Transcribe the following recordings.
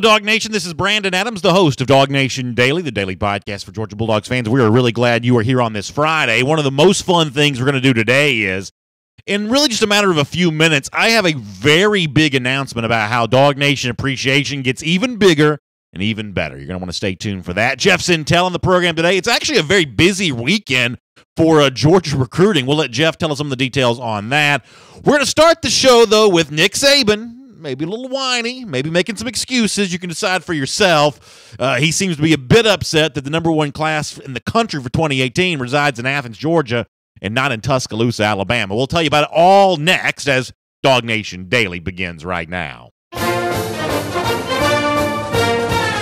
Hello, DawgNation. This is Brandon Adams, the host of DawgNation Daily, the daily podcast for Georgia Bulldogs fans. We are really glad you are here on this Friday. One of the most fun things we're going to do today is, in really just a matter of a few minutes, I have a very big announcement about how DawgNation appreciation gets even bigger and even better. You're going to want to stay tuned for that. Jeff Sintel on the program today. It's actually a very busy weekend for Georgia recruiting. We'll let Jeff tell us some of the details on that. We're going to start the show, though, with Nick Saban. Maybe a little whiny, maybe making some excuses. You can decide for yourself. He seems to be a bit upset that the number one class in the country for 2018 resides in Athens, Georgia, and not in Tuscaloosa, Alabama. We'll tell you about it all next as DawgNation Daily begins right now.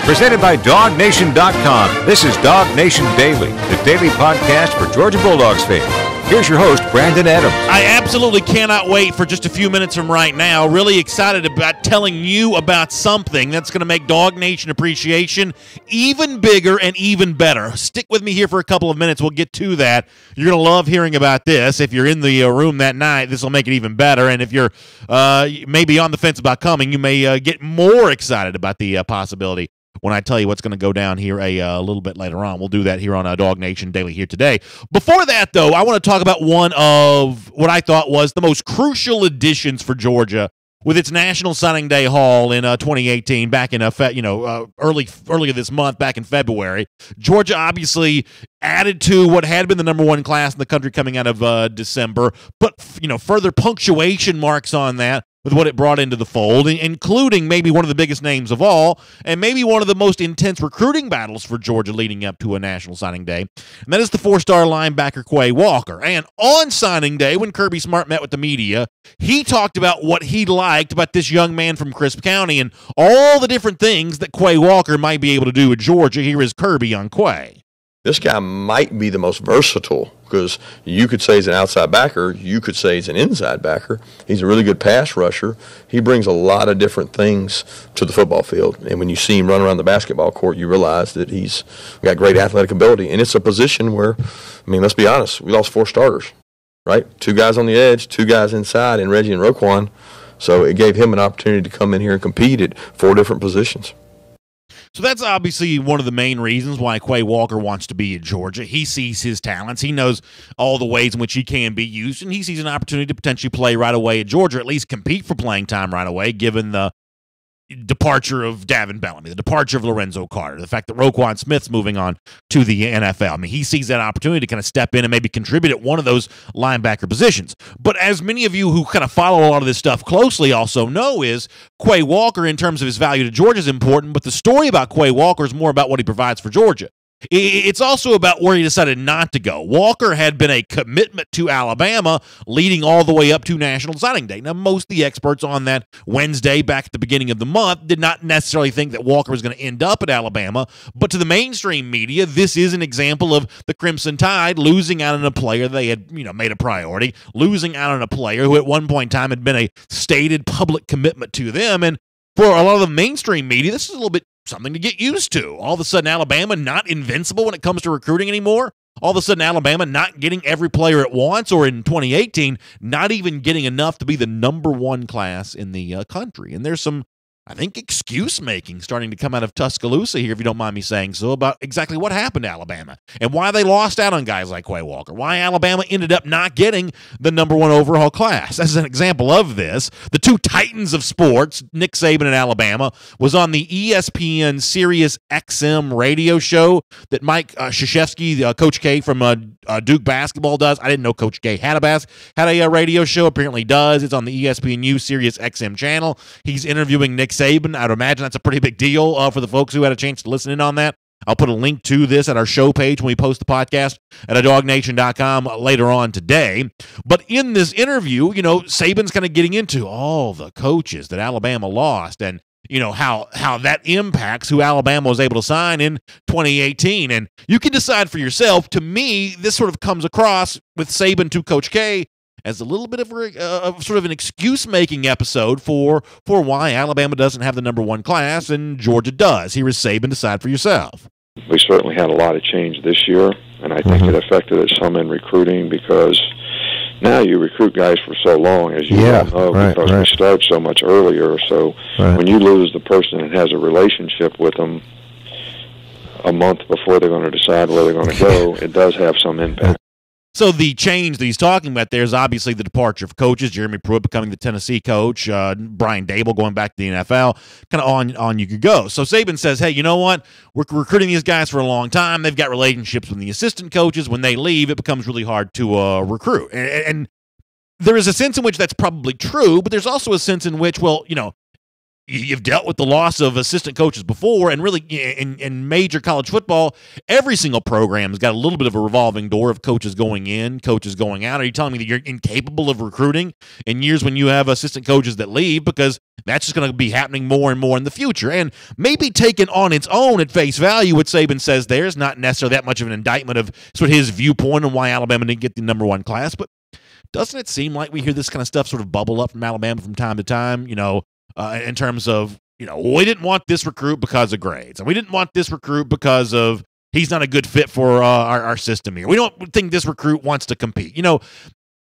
Presented by DawgNation.com. This is DawgNation Daily, the daily podcast for Georgia Bulldogs fans. Here's your host, Brandon Adams. I absolutely cannot wait for just a few minutes from right now. Really excited about telling you about something that's going to make DawgNation appreciation even bigger and even better. Stick with me here for a couple of minutes. We'll get to that. You're going to love hearing about this. If you're in the room that night, this will make it even better. And if you're maybe on the fence about coming, you may get more excited about the possibility when I tell you what's going to go down here a little bit later on. We'll do that here on DawgNation Daily here today. Before that, though, I want to talk about one of what I thought was the most crucial additions for Georgia with its National Signing Day haul in 2018, back in earlier this month, back in February. Georgia obviously added to what had been the number one class in the country coming out of December, but further punctuation marks on that with what it brought into the fold, including maybe one of the biggest names of all, and maybe one of the most intense recruiting battles for Georgia leading up to a National Signing Day, and that is the four-star linebacker Quay Walker. And on signing day, when Kirby Smart met with the media, he talked about what he liked about this young man from Crisp County and all the different things that Quay Walker might be able to do at Georgia. Here is Kirby on Quay. This guy might be the most versatile because you could say he's an outside backer. You could say he's an inside backer. He's a really good pass rusher. He brings a lot of different things to the football field. And when you see him run around the basketball court, you realize that he's got great athletic ability. And it's a position where, let's be honest, we lost 4 starters, right? 2 guys on the edge, 2 guys inside, and Reggie and Roquan. So it gave him an opportunity to come in here and compete at 4 different positions. So that's obviously one of the main reasons why Quay Walker wants to be at Georgia. He sees his talents. He knows all the ways in which he can be used, and he sees an opportunity to potentially play right away at Georgia, or at least compete for playing time right away, given the departure of Davin Bellamy, the departure of Lorenzo Carter, the fact that Roquan Smith's moving on to the NFL. He sees that opportunity to kind of step in and maybe contribute at one of those linebacker positions. But as many of you who kind of follow a lot of this stuff closely also know is Quay Walker, in terms of his value to Georgia, is important, but the story about Quay Walker is more about what he provides for Georgia. It's also about where he decided not to go. Walker had been a commitment to Alabama leading all the way up to National Signing Day. Now, most of the experts on that Wednesday back at the beginning of the month did not necessarily think that Walker was going to end up at Alabama, but to the mainstream media, this is an example of the Crimson Tide losing out on a player they had made a priority, losing out on a player who at one point in time had been a stated public commitment to them. And for a lot of the mainstream media, this is a little bit something to get used to. All of a sudden, Alabama not invincible when it comes to recruiting anymore. All of a sudden, Alabama not getting every player it wants, or in 2018, not even getting enough to be the number one class in the country. And there's some, I think, excuse-making starting to come out of Tuscaloosa here, if you don't mind me saying so, about exactly what happened to Alabama and why they lost out on guys like Quay Walker, why Alabama ended up not getting the number one overall class. As an example of this, the 2 titans of sports, Nick Saban and Alabama, was on the ESPN Sirius XM radio show that Mike Krzyzewski, Coach K from Duke basketball does. I didn't know Coach K had a radio show. Apparently does. It's on the ESPNU Sirius XM channel. He's interviewing Nick Saban. I'd imagine that's a pretty big deal for the folks who had a chance to listen in on that. I'll put a link to this at our show page when we post the podcast at DawgNation.com later on today. But in this interview, Saban's kind of getting into all the coaches that Alabama lost and how that impacts who Alabama was able to sign in 2018. And you can decide for yourself. To me, this sort of comes across with Saban to Coach K as a little bit of sort of an excuse-making episode for why Alabama doesn't have the number one class and Georgia does. Here is Saban. Decide for yourself. We certainly had a lot of change this year, and I think it affected us some in recruiting because now you recruit guys for so long, as you all know, because we start so much earlier. So when you lose the person that has a relationship with them a month before they're going to decide where they're going to go, it does have some impact. So the change that he's talking about there is obviously the departure of coaches. Jeremy Pruitt becoming the Tennessee coach, Brian Dable going back to the NFL, kind of on you could go. So Saban says, hey, you know what? We're recruiting these guys for a long time. They've got relationships with the assistant coaches. When they leave, it becomes really hard to recruit. And there is a sense in which that's probably true, but there's also a sense in which, well, you know, you've dealt with the loss of assistant coaches before, and really in major college football, every single program has got a little bit of a revolving door of coaches going in, coaches going out. Are you telling me that you're incapable of recruiting in years when you have assistant coaches that leave? Because that's just going to be happening more and more in the future. And maybe taken on its own at face value, what Saban says there is not necessarily that much of an indictment of sort of his viewpoint on why Alabama didn't get the #1 class. But doesn't it seem like we hear this kind of stuff sort of bubble up from Alabama from time to time, you know, in terms of, you know, we didn't want this recruit because of grades, and we didn't want this recruit because of he's not a good fit for our system here. We don't think this recruit wants to compete. You know,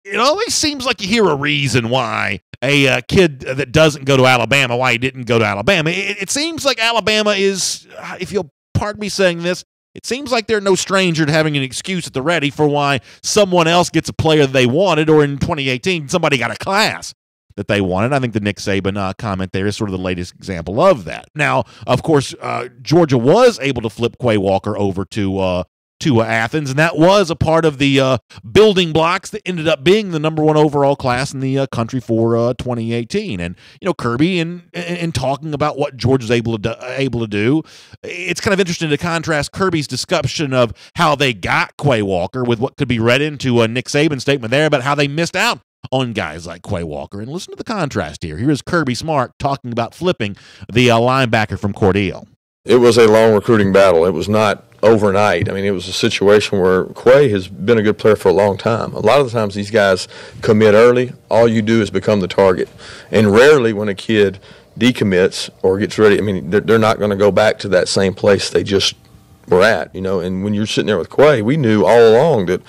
it always seems like you hear a reason why a kid that doesn't go to Alabama, why he didn't go to Alabama. It seems like Alabama is, if you'll pardon me saying this, it seems like they're no stranger to having an excuse at the ready for why someone else gets a player they wanted, or in 2018, somebody got a class that they wanted. I think the Nick Saban comment there is sort of the latest example of that. Now, of course, Georgia was able to flip Quay Walker over to Athens, and that was a part of the building blocks that ended up being the #1 overall class in the country for 2018. And you know, Kirby, in talking about what Georgia's able to do, it's kind of interesting to contrast Kirby's discussion of how they got Quay Walker with what could be read into a Nick Saban statement there about how they missed out on guys like Quay Walker. And listen to the contrast here. Here is Kirby Smart talking about flipping the linebacker from Cordele. It was a long recruiting battle. It was not overnight. I mean, it was a situation where Quay has been a good player for a long time. A lot of the times these guys commit early. All you do is become the target. And rarely when a kid decommits or gets ready, I mean, they're not going to go back to that same place they just were at, you know. And when you're sitting there with Quay, we knew all along that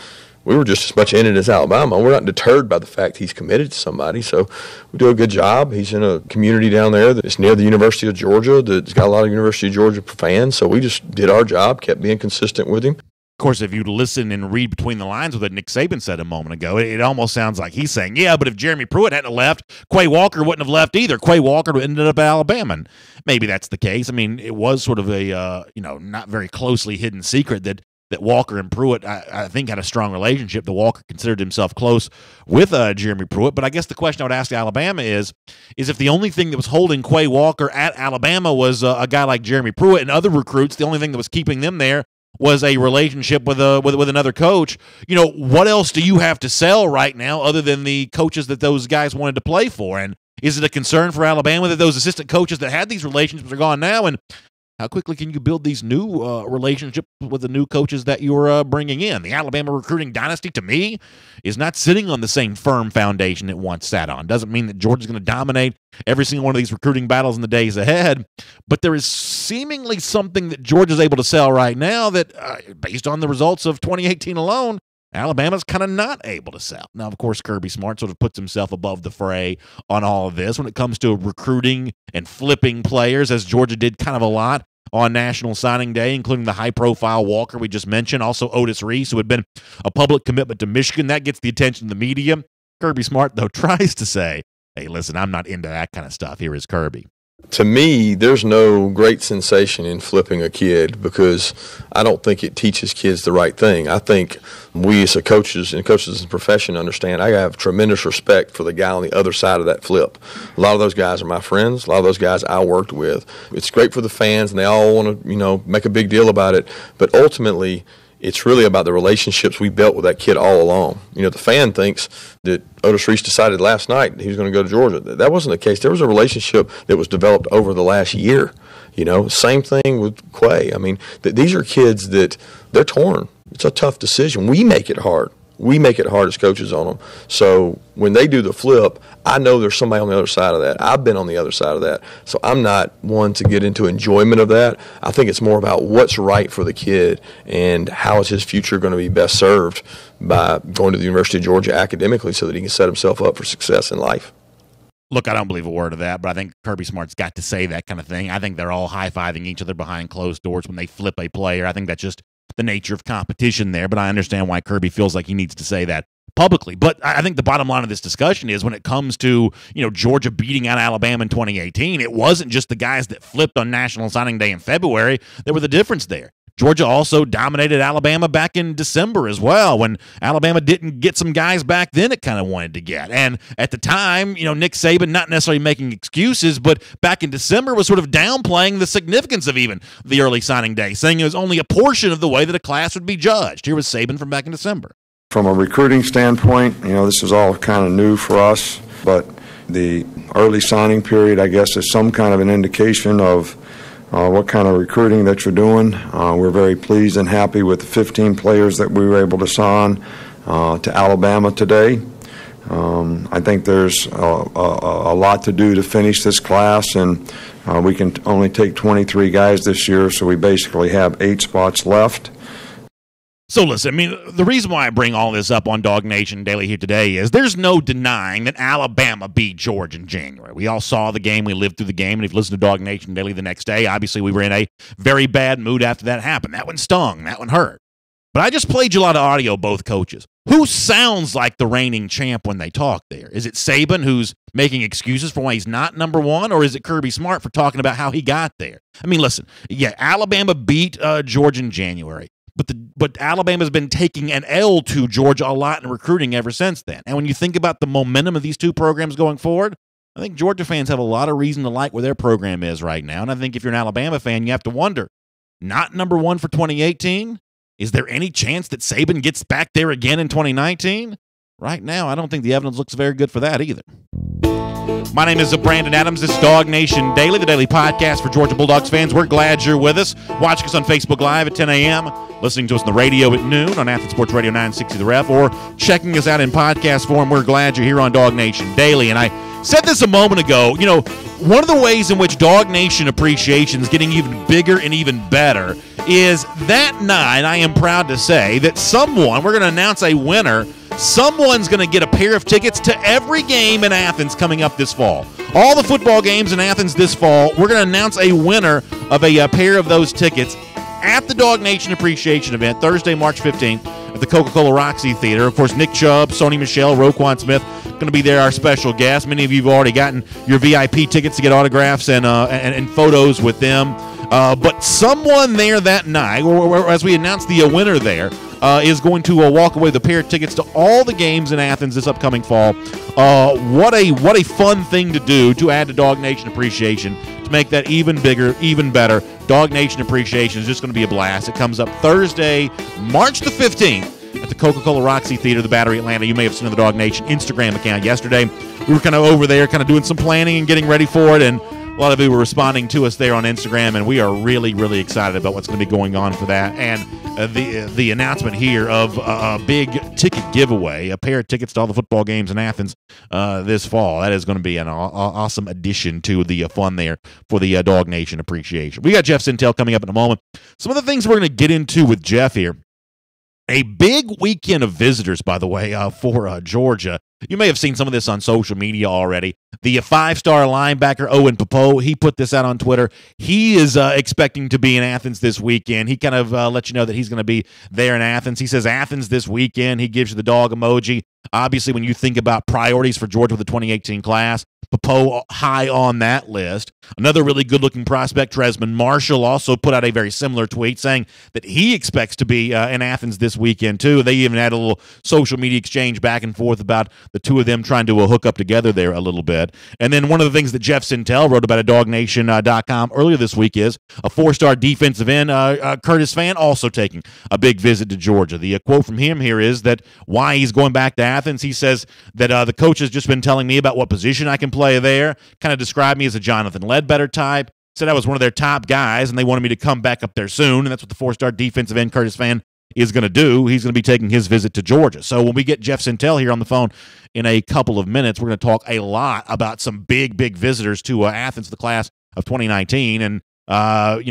we were just as much in it as Alabama. We're not deterred by the fact he's committed to somebody, so we do a good job. He's in a community down there that's near the University of Georgia that's got a lot of University of Georgia fans, so we just did our job, kept being consistent with him. Of course, if you listen and read between the lines with what Nick Saban said a moment ago, it almost sounds like he's saying, yeah, but if Jeremy Pruitt hadn't left, Quay Walker wouldn't have left either. Quay Walker would have ended up at Alabama. And maybe that's the case. I mean, it was sort of a not very closely hidden secret that Walker and Pruitt, I think, had a strong relationship. The Walker considered himself close with Jeremy Pruitt. But I guess the question I would ask Alabama is if the only thing that was holding Quay Walker at Alabama was a guy like Jeremy Pruitt and other recruits, the only thing that was keeping them there was a relationship with another coach. You know, what else do you have to sell right now other than the coaches that those guys wanted to play for? And is it a concern for Alabama that those assistant coaches that had these relationships are gone now? And how quickly can you build these new relationships with the new coaches that you're bringing in? The Alabama recruiting dynasty, to me, is not sitting on the same firm foundation it once sat on. Doesn't mean that Georgia's going to dominate every single one of these recruiting battles in the days ahead, but there is seemingly something that Georgia's able to sell right now that, based on the results of 2018 alone, Alabama's kind of not able to sell. Now, of course, Kirby Smart sort of puts himself above the fray on all of this when it comes to recruiting and flipping players, as Georgia did kind of a lot on National Signing Day, including the high-profile Walker we just mentioned, also Otis Reese, who had been a public commitment to Michigan. That gets the attention of the media. Kirby Smart, though, tries to say, hey, listen, I'm not into that kind of stuff. Here is Kirby. To me, there's no great sensation in flipping a kid because I don't think it teaches kids the right thing. I think we as coaches in the profession understand I have tremendous respect for the guy on the other side of that flip. A lot of those guys are my friends. A lot of those guys I worked with. It's great for the fans, and they all want to, make a big deal about it. But ultimately, it's really about the relationships we built with that kid all along. The fan thinks that Otis Reese decided last night he was going to go to Georgia. That wasn't the case. There was a relationship that was developed over the last year. Same thing with Quay. I mean, these are kids that they're torn. It's a tough decision. We make it hard. we make it hard as coaches on them. So when they do the flip, I know there's somebody on the other side of that. I've been on the other side of that. So I'm not one to get into enjoyment of that. I think it's more about what's right for the kid and how is his future going to be best served by going to the University of Georgia academically so that he can set himself up for success in life. Look, I don't believe a word of that, but I think Kirby Smart's got to say that kind of thing. I think they're all high-fiving each other behind closed doors when they flip a player. I think that's just the nature of competition there, but I understand why Kirby feels like he needs to say that publicly. But I think the bottom line of this discussion is when it comes to, Georgia beating out Alabama in 2018, it wasn't just the guys that flipped on National Signing Day in February that were the difference there. Georgia also dominated Alabama back in December as well. When Alabama didn't get some guys back then it kind of wanted to get. And at the time, Nick Saban, not necessarily making excuses, but back in December was sort of downplaying the significance of even the early signing day, saying it was only a portion of the way that a class would be judged. Here was Saban from back in December. From a recruiting standpoint, this is all kind of new for us, but the early signing period, I guess, is some kind of an indication of what kind of recruiting that you're doing. We're very pleased and happy with the 15 players that we were able to sign to Alabama today. I think there's a lot to do to finish this class, and we can only take 23 guys this year, so we basically have 8 spots left. So listen, the reason why I bring all this up on DawgNation Daily here today is there's no denying that Alabama beat Georgia in January. We all saw the game. We lived through the game. And if you listen to DawgNation Daily the next day, obviously we were in a very bad mood after that happened. That one stung. That one hurt. But I just played you a lot of audio, both coaches. Who sounds like the reigning champ when they talk there? Is it Saban, who's making excuses for why he's not number one, or is it Kirby Smart for talking about how he got there? Listen, Alabama beat Georgia in January. But Alabama's been taking an L to Georgia a lot in recruiting ever since then. And when you think about the momentum of these two programs going forward, I think Georgia fans have a lot of reason to like where their program is right now. And I think if you're an Alabama fan, you have to wonder, not number one for 2018? Is there any chance that Saban gets back there again in 2019? Right now, I don't think the evidence looks very good for that either. My name is Brandon Adams. This is DawgNation Daily, the daily podcast for Georgia Bulldogs fans. We're glad you're with us. Watching us on Facebook Live at 10 a.m., listening to us on the radio at noon on Athens Sports Radio 960 The Ref, or checking us out in podcast form. We're glad you're here on DawgNation Daily. And I said this a moment ago, one of the ways in which DawgNation appreciation is getting even bigger and even better is that night, I am proud to say that we're going to announce a winner. Someone's going to get a pair of tickets to every game in Athens coming up this fall. All the football games in Athens this fall, we're going to announce a winner of a pair of those tickets at the DawgNation Appreciation Event, Thursday, March 15th, at the Coca-Cola Roxy Theater. Of course, Nick Chubb, Sony Michelle, Roquan Smith going to be there, our special guest. Many of you have already gotten your VIP tickets to get autographs and photos with them. But someone there that night, or as we announce the winner there, is going to walk away with a pair of tickets to all the games in Athens this upcoming fall. What a fun thing to do to add to DawgNation Appreciation to make that even bigger, even better. DawgNation Appreciation is just going to be a blast. It comes up Thursday, March the 15th at the Coca-Cola Roxy Theater, the Battery, Atlanta. You may have seen the DawgNation Instagram account yesterday. We were kind of over there kind of doing some planning and getting ready for it, and a lot of you were responding to us there on Instagram, and we are really, really excited about what's going to be going on for that. And the announcement here of a big ticket giveaway, a pair of tickets to all the football games in Athens this fall. That is going to be an awesome addition to the fun there for the DawgNation Appreciation. We got Jeff Sintel coming up in a moment. Some of the things we're going to get into with Jeff here. A big weekend of visitors, by the way, for Georgia. You may have seen some of this on social media already. The 5-star linebacker, Owen Popo, he put this out on Twitter. He is expecting to be in Athens this weekend. He kind of let you know that he's going to be there in Athens. He says Athens this weekend. He gives you the dog emoji. Obviously, when you think about priorities for Georgia with the 2018 class, Popo high on that list. Another really good-looking prospect, Tresman Marshall, also put out a very similar tweet saying that he expects to be in Athens this weekend, too. They even had a little social media exchange back and forth about the two of them trying to hook up together there a little bit. And then one of the things that Jeff Sintel wrote about at DawgNation.com earlier this week is a 4-star defensive end, Curtis Fan, also taking a big visit to Georgia. The quote from him here is that why he's going back to Athens, he says that the coach has just been telling me about what position I can play there, kind of described me as a Jonathan Ledbetter type, said I was one of their top guys, and they wanted me to come back up there soon, and that's what the 4-star defensive end Curtis Fan is going to do. He's going to be taking his visit to Georgia. So when we get Jeff Sintel here on the phone in a couple of minutes, we're going to talk a lot about some big visitors to Athens, the class of 2019, and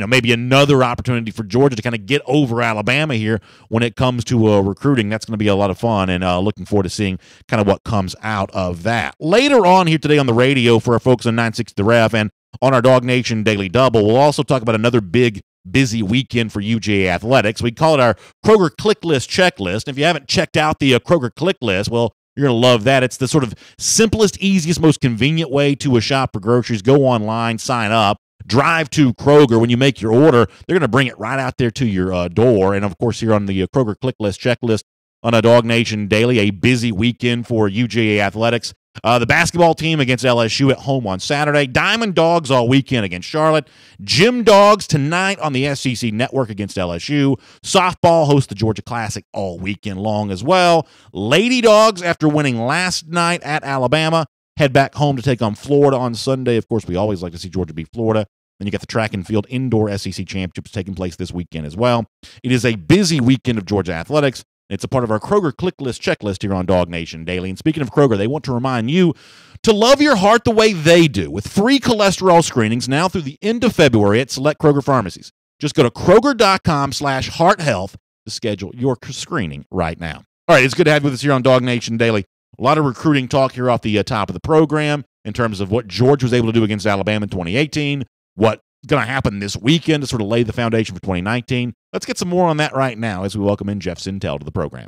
maybe another opportunity for Georgia to kind of get over Alabama here when it comes to recruiting. That's going to be a lot of fun, and looking forward to seeing kind of what comes out of that. Later on here today on the radio for our folks on 960 The Ref and on our DawgNation Daily Double, we'll also talk about another big, busy weekend for UGA athletics. We call it our Kroger Click List Checklist. And if you haven't checked out the Kroger Click List, well, you're going to love that. It's the sort of simplest, easiest, most convenient way to shop for groceries. Go online, sign up, drive to Kroger. When you make your order, they're going to bring it right out there to your door. And, of course, here on the Kroger Click List Checklist on a DawgNation Daily, a busy weekend for UGA athletics. The basketball team against LSU at home on Saturday. Diamond Dogs all weekend against Charlotte. Gym Dogs tonight on the SEC Network against LSU. Softball hosts the Georgia Classic all weekend long as well. Lady Dogs, after winning last night at Alabama, head back home to take on Florida on Sunday. Of course, we always like to see Georgia beat Florida. Then you got the track and field indoor SEC championships taking place this weekend as well. It is a busy weekend of Georgia athletics. It's a part of our Kroger Click List Checklist here on DawgNation Daily. And speaking of Kroger, they want to remind you to love your heart the way they do with free cholesterol screenings now through the end of February at select Kroger pharmacies. Just go to Kroger.com/hearthealth to schedule your screening right now. All right, it's good to have you with us here on DawgNation Daily. A lot of recruiting talk here off the top of the program in terms of what Georgia was able to do against Alabama in 2018, what's going to happen this weekend to sort of lay the foundation for 2019. Let's get some more on that right now as we welcome in Jeff Sintel to the program.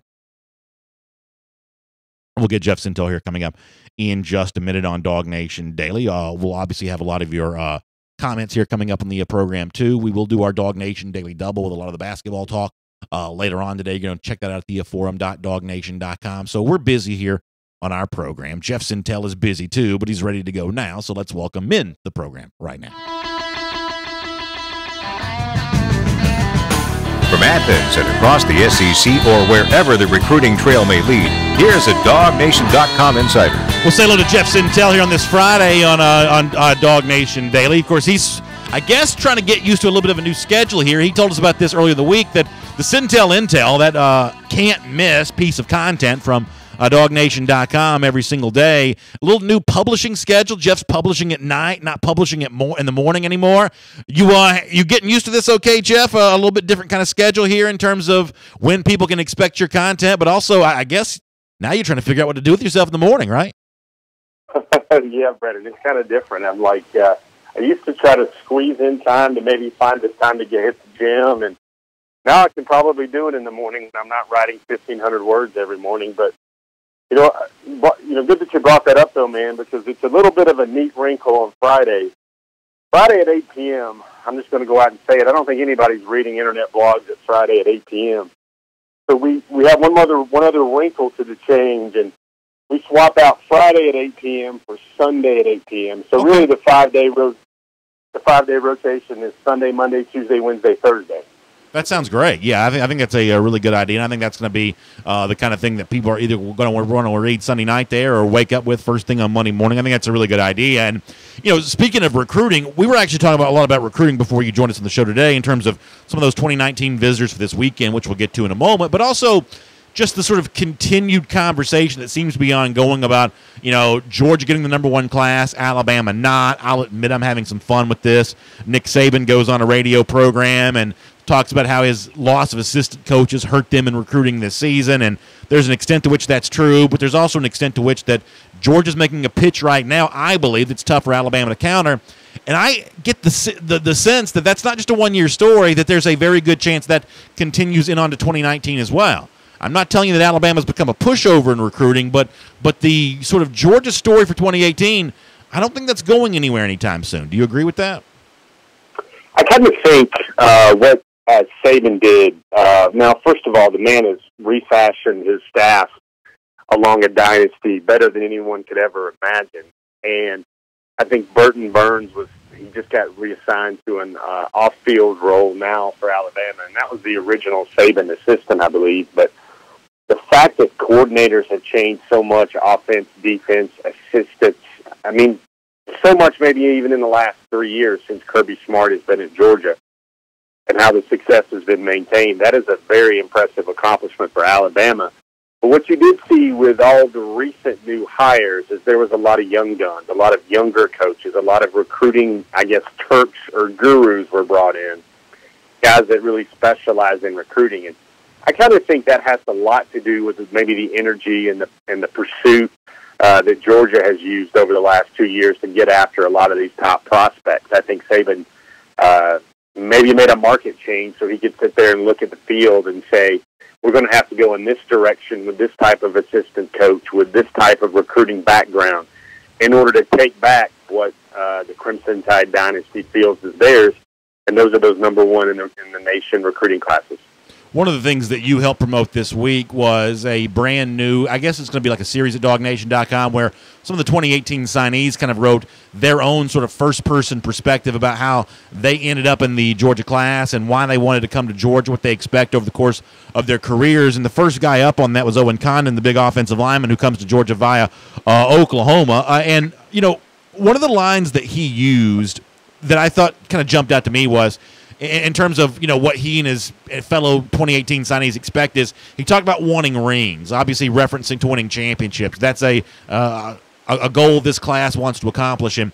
We'll get Jeff Sintel here coming up in just a minute on DawgNation Daily. We'll obviously have a lot of your comments here coming up on the program, too. We will do our DawgNation Daily Double with a lot of the basketball talk later on today. You're going to check that out at the forum.dawgnation.com. So we're busy here on our program. Jeff Sintel is busy, too, but he's ready to go now. So let's welcome in the program right now. From Athens and across the SEC or wherever the recruiting trail may lead, here's a DawgNation.com insider. We'll say hello to Jeff Sintel here on this Friday on DawgNation Daily. Of course, he's, I guess, trying to get used to a little bit of a new schedule here. He told us about this earlier in the week, that the Sintel Intel, that can't-miss piece of content from DawgNation.com every single day. A little new publishing schedule. Jeff's publishing at night, not publishing it in the morning anymore. You getting used to this okay, Jeff? A little bit different kind of schedule here in terms of when people can expect your content, but also I guess now you're trying to figure out what to do with yourself in the morning, right? Yeah, Brendan, it's kind of different. I'm like, I used to try to squeeze in time to maybe find the time to get hit the gym, and now I can probably do it in the morning. I'm not writing 1,500 words every morning, but good that you brought that up, though, man, because it's a little bit of a neat wrinkle on Friday. Friday at 8 p.m., I'm just going to go out and say it. I don't think anybody's reading internet blogs at Friday at 8 p.m. So we have one other wrinkle to the change, and we swap out Friday at 8 p.m. for Sunday at 8 p.m. So really the five-day rotation is Sunday, Monday, Tuesday, Wednesday, Thursday. That sounds great. Yeah, I think that's a really good idea, and I think that's going to be the kind of thing that people are either going to want to read Sunday night there or wake up with first thing on Monday morning. I think that's a really good idea. And, speaking of recruiting, we were actually talking a lot about recruiting before you joined us on the show today in terms of some of those 2019 visitors for this weekend, which we'll get to in a moment, but also just the sort of continued conversation that seems to be ongoing about, Georgia getting the number one class, Alabama not. I'll admit I'm having some fun with this. Nick Saban goes on a radio program and talks about how his loss of assistant coaches hurt them in recruiting this season, and there's an extent to which that's true, but there's also an extent to which that Georgia's making a pitch right now, I believe, that's tough for Alabama to counter. And I get the sense that that's not just a one-year story, that there's a very good chance that continues in on to 2019 as well. I'm not telling you that Alabama's become a pushover in recruiting, but the sort of Georgia story for 2018, I don't think that's going anywhere anytime soon. Do you agree with that? I kind of think what Saban did, now, first of all, the man has refashioned his staff along a dynasty better than anyone could ever imagine. And I think Burton Burns he just got reassigned to an off-field role now for Alabama, and that was the original Saban assistant, I believe. But the fact that coordinators have changed so much, offense, defense, assistants, I mean, so much maybe even in the last 3 years since Kirby Smart has been at Georgia. and how the success has been maintained. That is a very impressive accomplishment for Alabama. But what you did see with all the recent new hires is there was a lot of young guns, a lot of younger coaches, a lot of recruiting, I guess, Turks or gurus were brought in, guys that really specialize in recruiting. And I kind of think that has a lot to do with maybe the energy and the pursuit that Georgia has used over the last 2 years to get after a lot of these top prospects. I think Saban maybe made a market change so he could sit there and look at the field and say, we're going to have to go in this direction with this type of assistant coach, with this type of recruiting background in order to take back what the Crimson Tide dynasty feels is theirs. And those are those number one in the nation recruiting classes. One of the things that you helped promote this week was a brand new, I guess it's going to be like a series at DawgNation.com where some of the 2018 signees kind of wrote their own sort of first-person perspective about how they ended up in the Georgia class and why they wanted to come to Georgia, what they expect over the course of their careers. And the first guy up on that was Owen Condon, the big offensive lineman who comes to Georgia via Oklahoma. And, you know, one of the lines that he used that I thought kind of jumped out to me was, in terms of, you know, what he and his fellow 2018 signees expect is he talked about wanting rings, obviously referencing to winning championships. That's a goal this class wants to accomplish. And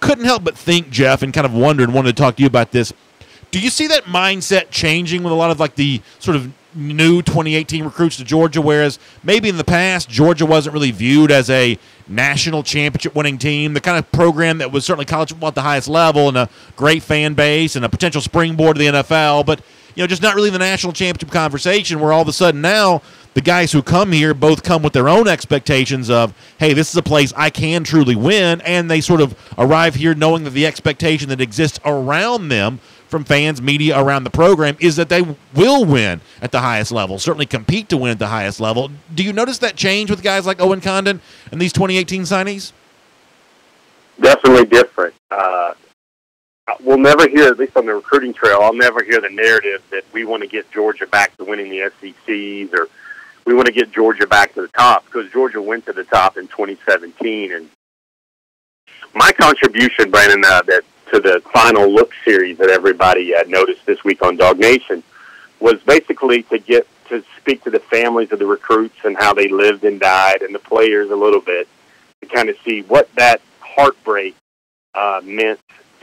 couldn't help but think, Jeff, and kind of wondered, wanted to talk to you about this. Do you see that mindset changing with a lot of like the sort of new 2018 recruits to Georgia, whereas maybe in the past Georgia wasn't really viewed as a national championship winning team, the kind of program that was certainly college football at the highest level and a great fan base and a potential springboard to the NFL, but you know, just not really the national championship conversation, where all of a sudden now the guys who come here both come with their own expectations of, hey, this is a place I can truly win, and they sort of arrive here knowing that the expectation that exists around them from fans, media around the program is that they will win at the highest level, certainly compete to win at the highest level. Do you notice that change with guys like Owen Condon and these 2018 signees? Definitely different. We'll never hear, at least on the recruiting trail, I'll never hear the narrative that we want to get Georgia back to winning the SECs or we want to get Georgia back to the top, because Georgia went to the top in 2017. And my contribution, Brandon, to the final look series that everybody noticed this week on DawgNation was basically to speak to the families of the recruits and how they lived and died, and the players a little bit, to kind of see what that heartbreak meant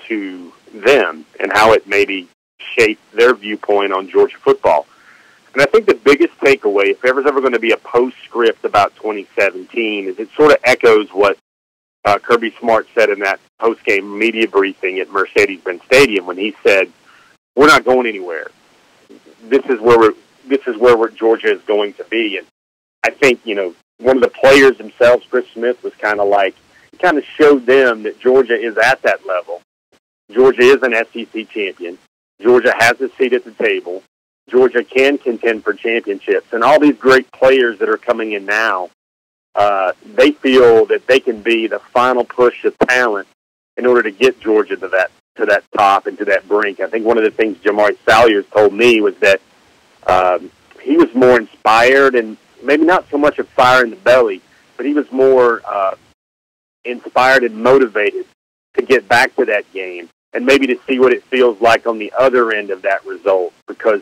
to them and how it maybe shaped their viewpoint on Georgia football. And I think the biggest takeaway, if there was ever going to be a postscript about 2017, is it sort of echoes what Kirby Smart said in that post-game media briefing at Mercedes-Benz Stadium when he said, "We're not going anywhere. This is where Georgia is going to be." And I think, you know, one of the players themselves, Chris Smith, was kind of showed them that Georgia is at that level. Georgia is an SEC champion. Georgia has a seat at the table. Georgia can contend for championships. And all these great players that are coming in now, they feel that they can be the final push of talent in order to get Georgia to that top and to that brink. I think one of the things Jamari Salyers told me was that he was more inspired, and maybe not so much a fire in the belly, but he was more inspired and motivated to get back to that game and maybe to see what it feels like on the other end of that result, because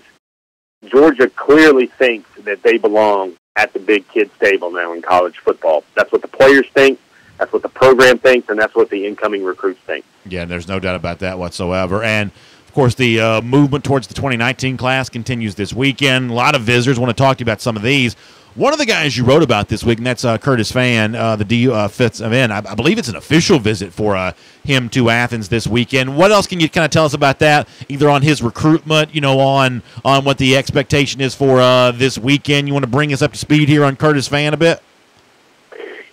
Georgia clearly thinks that they belong at the big kids table now in college football. That's what the players think, that's what the program thinks, and that's what the incoming recruits think. Yeah, there's no doubt about that whatsoever. And, of course, the movement towards the 2019 class continues this weekend. A lot of visitors. Want to talk to you about some of these. One of the guys you wrote about this week, and that's Curtis Fan, the DU fits him in. I believe it's an official visit for him to Athens this weekend. What else can you kind of tell us about that, either on his recruitment, you know, on what the expectation is for this weekend? You want to bring us up to speed here on Curtis Fan a bit?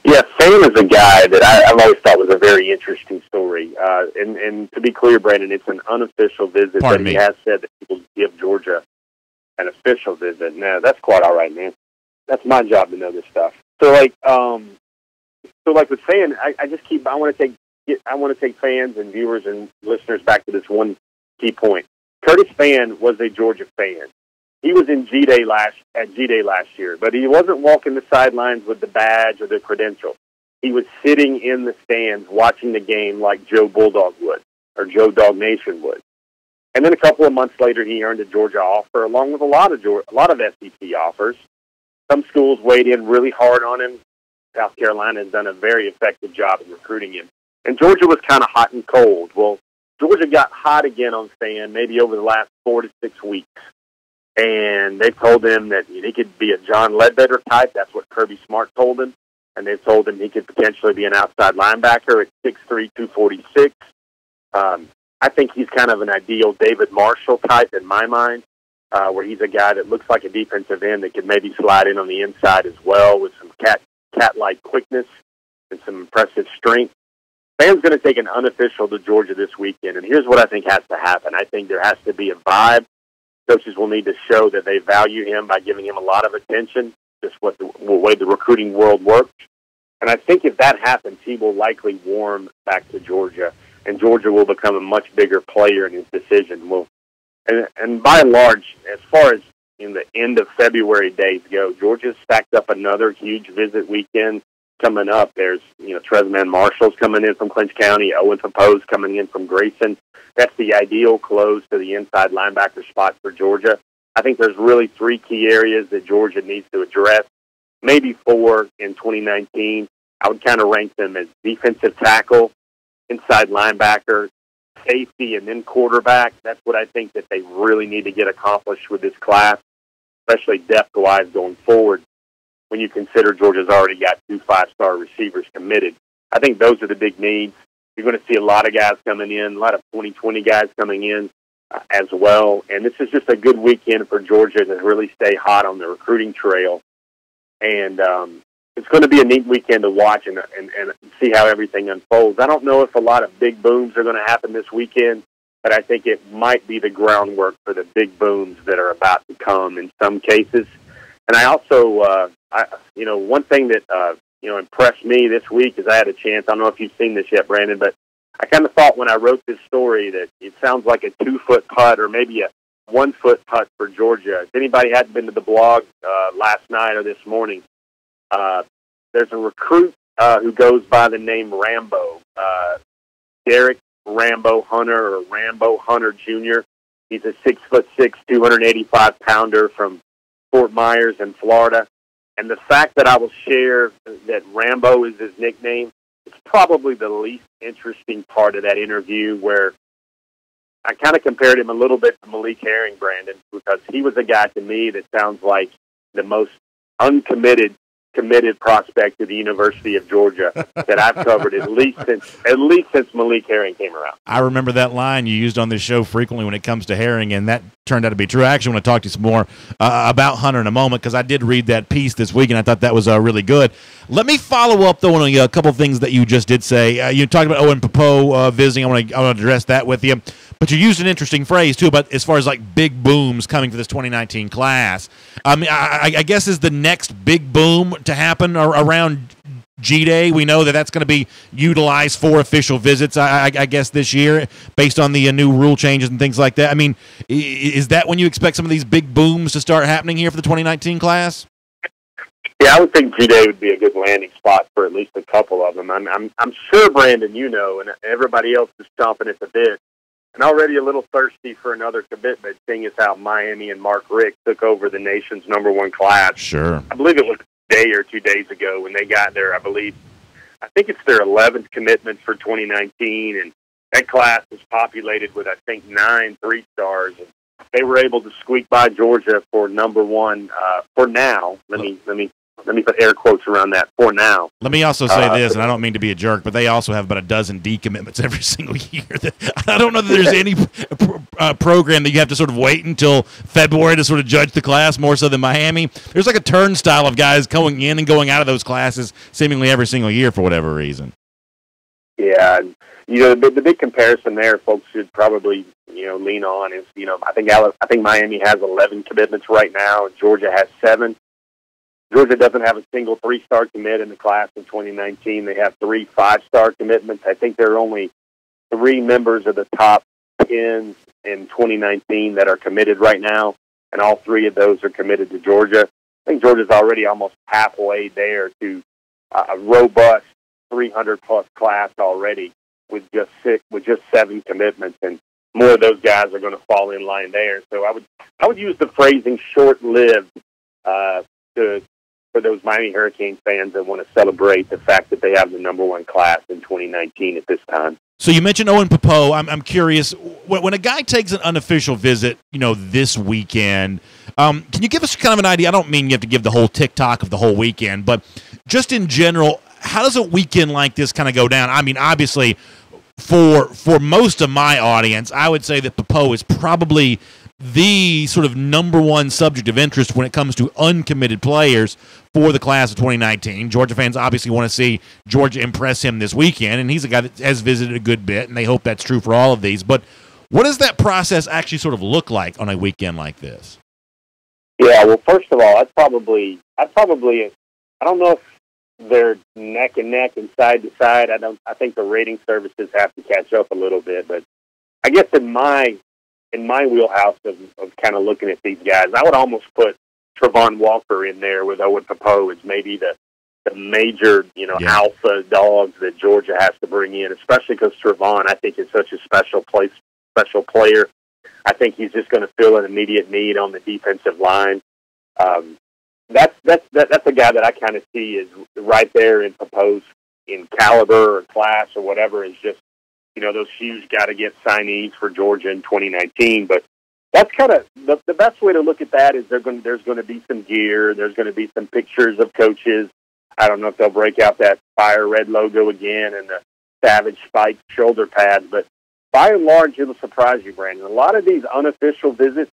Yeah, Fan is a guy that I've always thought was a very interesting story. And to be clear, Brandon, it's an unofficial visit, but he has said that he will give Georgia an official visit. Now, that's quite all right, man. That's my job to know this stuff. So with Fan, I want to take fans and viewers and listeners back to this one key point. Curtis Fan was a Georgia fan. He was in G-Day last year, but he wasn't walking the sidelines with the badge or the credential. He was sitting in the stands watching the game like Joe Bulldog would, or Joe DawgNation would. And then a couple of months later, he earned a Georgia offer, along with a lot of SEC offers. Some schools weighed in really hard on him. South Carolina has done a very effective job in recruiting him. And Georgia was kind of hot and cold. Well, Georgia got hot again on Stan maybe over the last 4 to 6 weeks. And they told him that he could be a John Ledbetter type. That's what Kirby Smart told him. And they told him he could potentially be an outside linebacker at 6'3", 246. I think he's kind of an ideal David Marshall type in my mind, where he's a guy that looks like a defensive end that could maybe slide in on the inside as well with some cat-like quickness and some impressive strength. Sam's going to take an unofficial to Georgia this weekend, and here's what I think has to happen. I think there has to be a vibe. Coaches will need to show that they value him by giving him a lot of attention, just the way the recruiting world works. And I think if that happens, he will likely warm back to Georgia, and Georgia will become a much bigger player in his decision. And by and large, as far as in the end of February days go, Georgia's stacked up another huge visit weekend coming up. There's, Trezman Marshall's coming in from Clinch County, Owen Papo's coming in from Grayson. That's the ideal close to the inside linebacker spot for Georgia. I think there's really 3 key areas that Georgia needs to address, maybe 4 in 2019. I would kind of rank them as defensive tackle, inside linebacker, safety, and then quarterback. That's what I think that they really need to get accomplished with this class, especially depth-wise going forward when you consider Georgia's already got 2 5-star receivers committed. I think those are the big needs. You're going to see a lot of guys coming in, a lot of 2020 guys coming in as well. And this is just a good weekend for Georgia to really stay hot on the recruiting trail. And it's going to be a neat weekend to watch and see how everything unfolds. I don't know if a lot of big booms are going to happen this weekend, but I think it might be the groundwork for the big booms that are about to come in some cases. And I also, one thing that, impressed me this week is I had a chance, I don't know if you've seen this yet, Brandon, but I kind of thought when I wrote this story that it sounds like a 2-foot putt or maybe a 1-foot putt for Georgia. If anybody hadn't been to the blog last night or this morning, there's a recruit who goes by the name Rambo, Derek Rambo Hunter or Rambo Hunter Jr. He's a 6'6", 285-pounder from Fort Myers in Florida. And the fact that I will share that Rambo is his nickname, it's probably the least interesting part of that interview, where I kind of compared him a little bit to Malik Herring, Brandon, because he was a guy to me that sounds like the most committed prospect to the University of Georgia that I've covered at least since Malik Herring came around. I remember that line you used on this show frequently when it comes to Herring, and that turned out to be true. I actually want to talk to you some more about Hunter in a moment, because I did read that piece this week, and I thought that was really good. Let me follow up, though, on a couple things that you just did say. You talked about Owen Papo visiting. I want to address that with you. But you used an interesting phrase, too, about as far as like big booms coming for this 2019 class. I mean, I guess is the next big boom to happen around G-Day. We know that that's going to be utilized for official visits, I guess, this year, based on the new rule changes and things like that. I mean, is that when you expect some of these big booms to start happening here for the 2019 class? Yeah, I would think G-Day would be a good landing spot for at least a couple of them. I'm sure, Brandon, and everybody else is chomping at the bit, and already a little thirsty for another commitment, seeing as how Miami and Mark Richt took over the nation's #1 class. Sure. I believe it was a day or 2 days ago when they got there. I think it's their 11th commitment for 2019, and that class is populated with, I think, 9 3-stars. And they were able to squeak by Georgia for #1 for now. Let me put air quotes around that, for now. Let me also say this, and I don't mean to be a jerk, but they also have about a dozen D commitments every single year. I don't know that there's any program that you have to sort of wait until February to sort of judge the class more so than Miami. There's like a turnstile of guys going in and going out of those classes seemingly every single year for whatever reason. Yeah, the big comparison there, folks should probably lean on is I think Miami has 11 commitments right now, and Georgia has 7. Georgia doesn't have a single 3-star commit in the class in 2019. They have 3 5-star commitments. I think there are only 3 members of the top 10 in 2019 that are committed right now, and all 3 of those are committed to Georgia. I think Georgia's already almost halfway there to a robust 300-plus class already with just 7 commitments. And more of those guys are going to fall in line there. So I would use the phrasing short-lived for those Miami Hurricane fans that want to celebrate the fact that they have the number one class in 2019 at this time. So you mentioned Owen Popeau. I'm curious, when a guy takes an unofficial visit, this weekend, can you give us kind of an idea? I don't mean you have to give the whole TikTok of the whole weekend, but just in general, how does a weekend like this kind of go down? I mean, obviously, for most of my audience, I would say that Popeau is probably the sort of number one subject of interest when it comes to uncommitted players for the class of 2019. Georgia fans obviously want to see Georgia impress him this weekend, and he's a guy that has visited a good bit, and they hope that's true for all of these. But what does that process actually sort of look like on a weekend like this? Yeah, well, first of all, I'd probably, I don't know if they're neck and neck and side to side. I think the rating services have to catch up a little bit, but I guess in my wheelhouse of kind of looking at these guys, I would almost put Travon Walker in there with Owen Popeau as maybe the major, alpha dogs that Georgia has to bring in, especially because Travon, I think, is such a special player. I think he's just going to fill an immediate need on the defensive line. That's a guy that I kind of see is right there in Popeau's in caliber or class or whatever, is just, those huge got-to-get signees for Georgia in 2019. But that's kind of the best way to look at that is there's going to be some gear. There's going to be some pictures of coaches. I don't know if they'll break out that fire red logo again and the Savage Spike shoulder pads. But by and large, it'll surprise you, Brandon. A lot of these unofficial visits,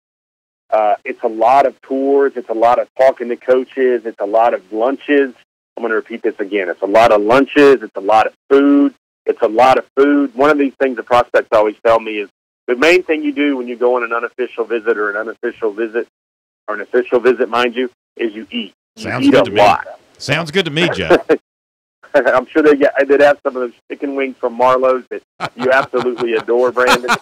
it's a lot of tours. It's a lot of talking to coaches. It's a lot of lunches. I'm going to repeat this again. It's a lot of lunches. It's a lot of food. It's a lot of food. One of these things the prospects always tell me is the main thing you do when you go on an unofficial visit or an official visit, mind you, is you eat. Sounds good to me. Sounds good to me, Jeff. I'm sure they'd have some of those chicken wings from Marlowe's that you absolutely adore, Brandon.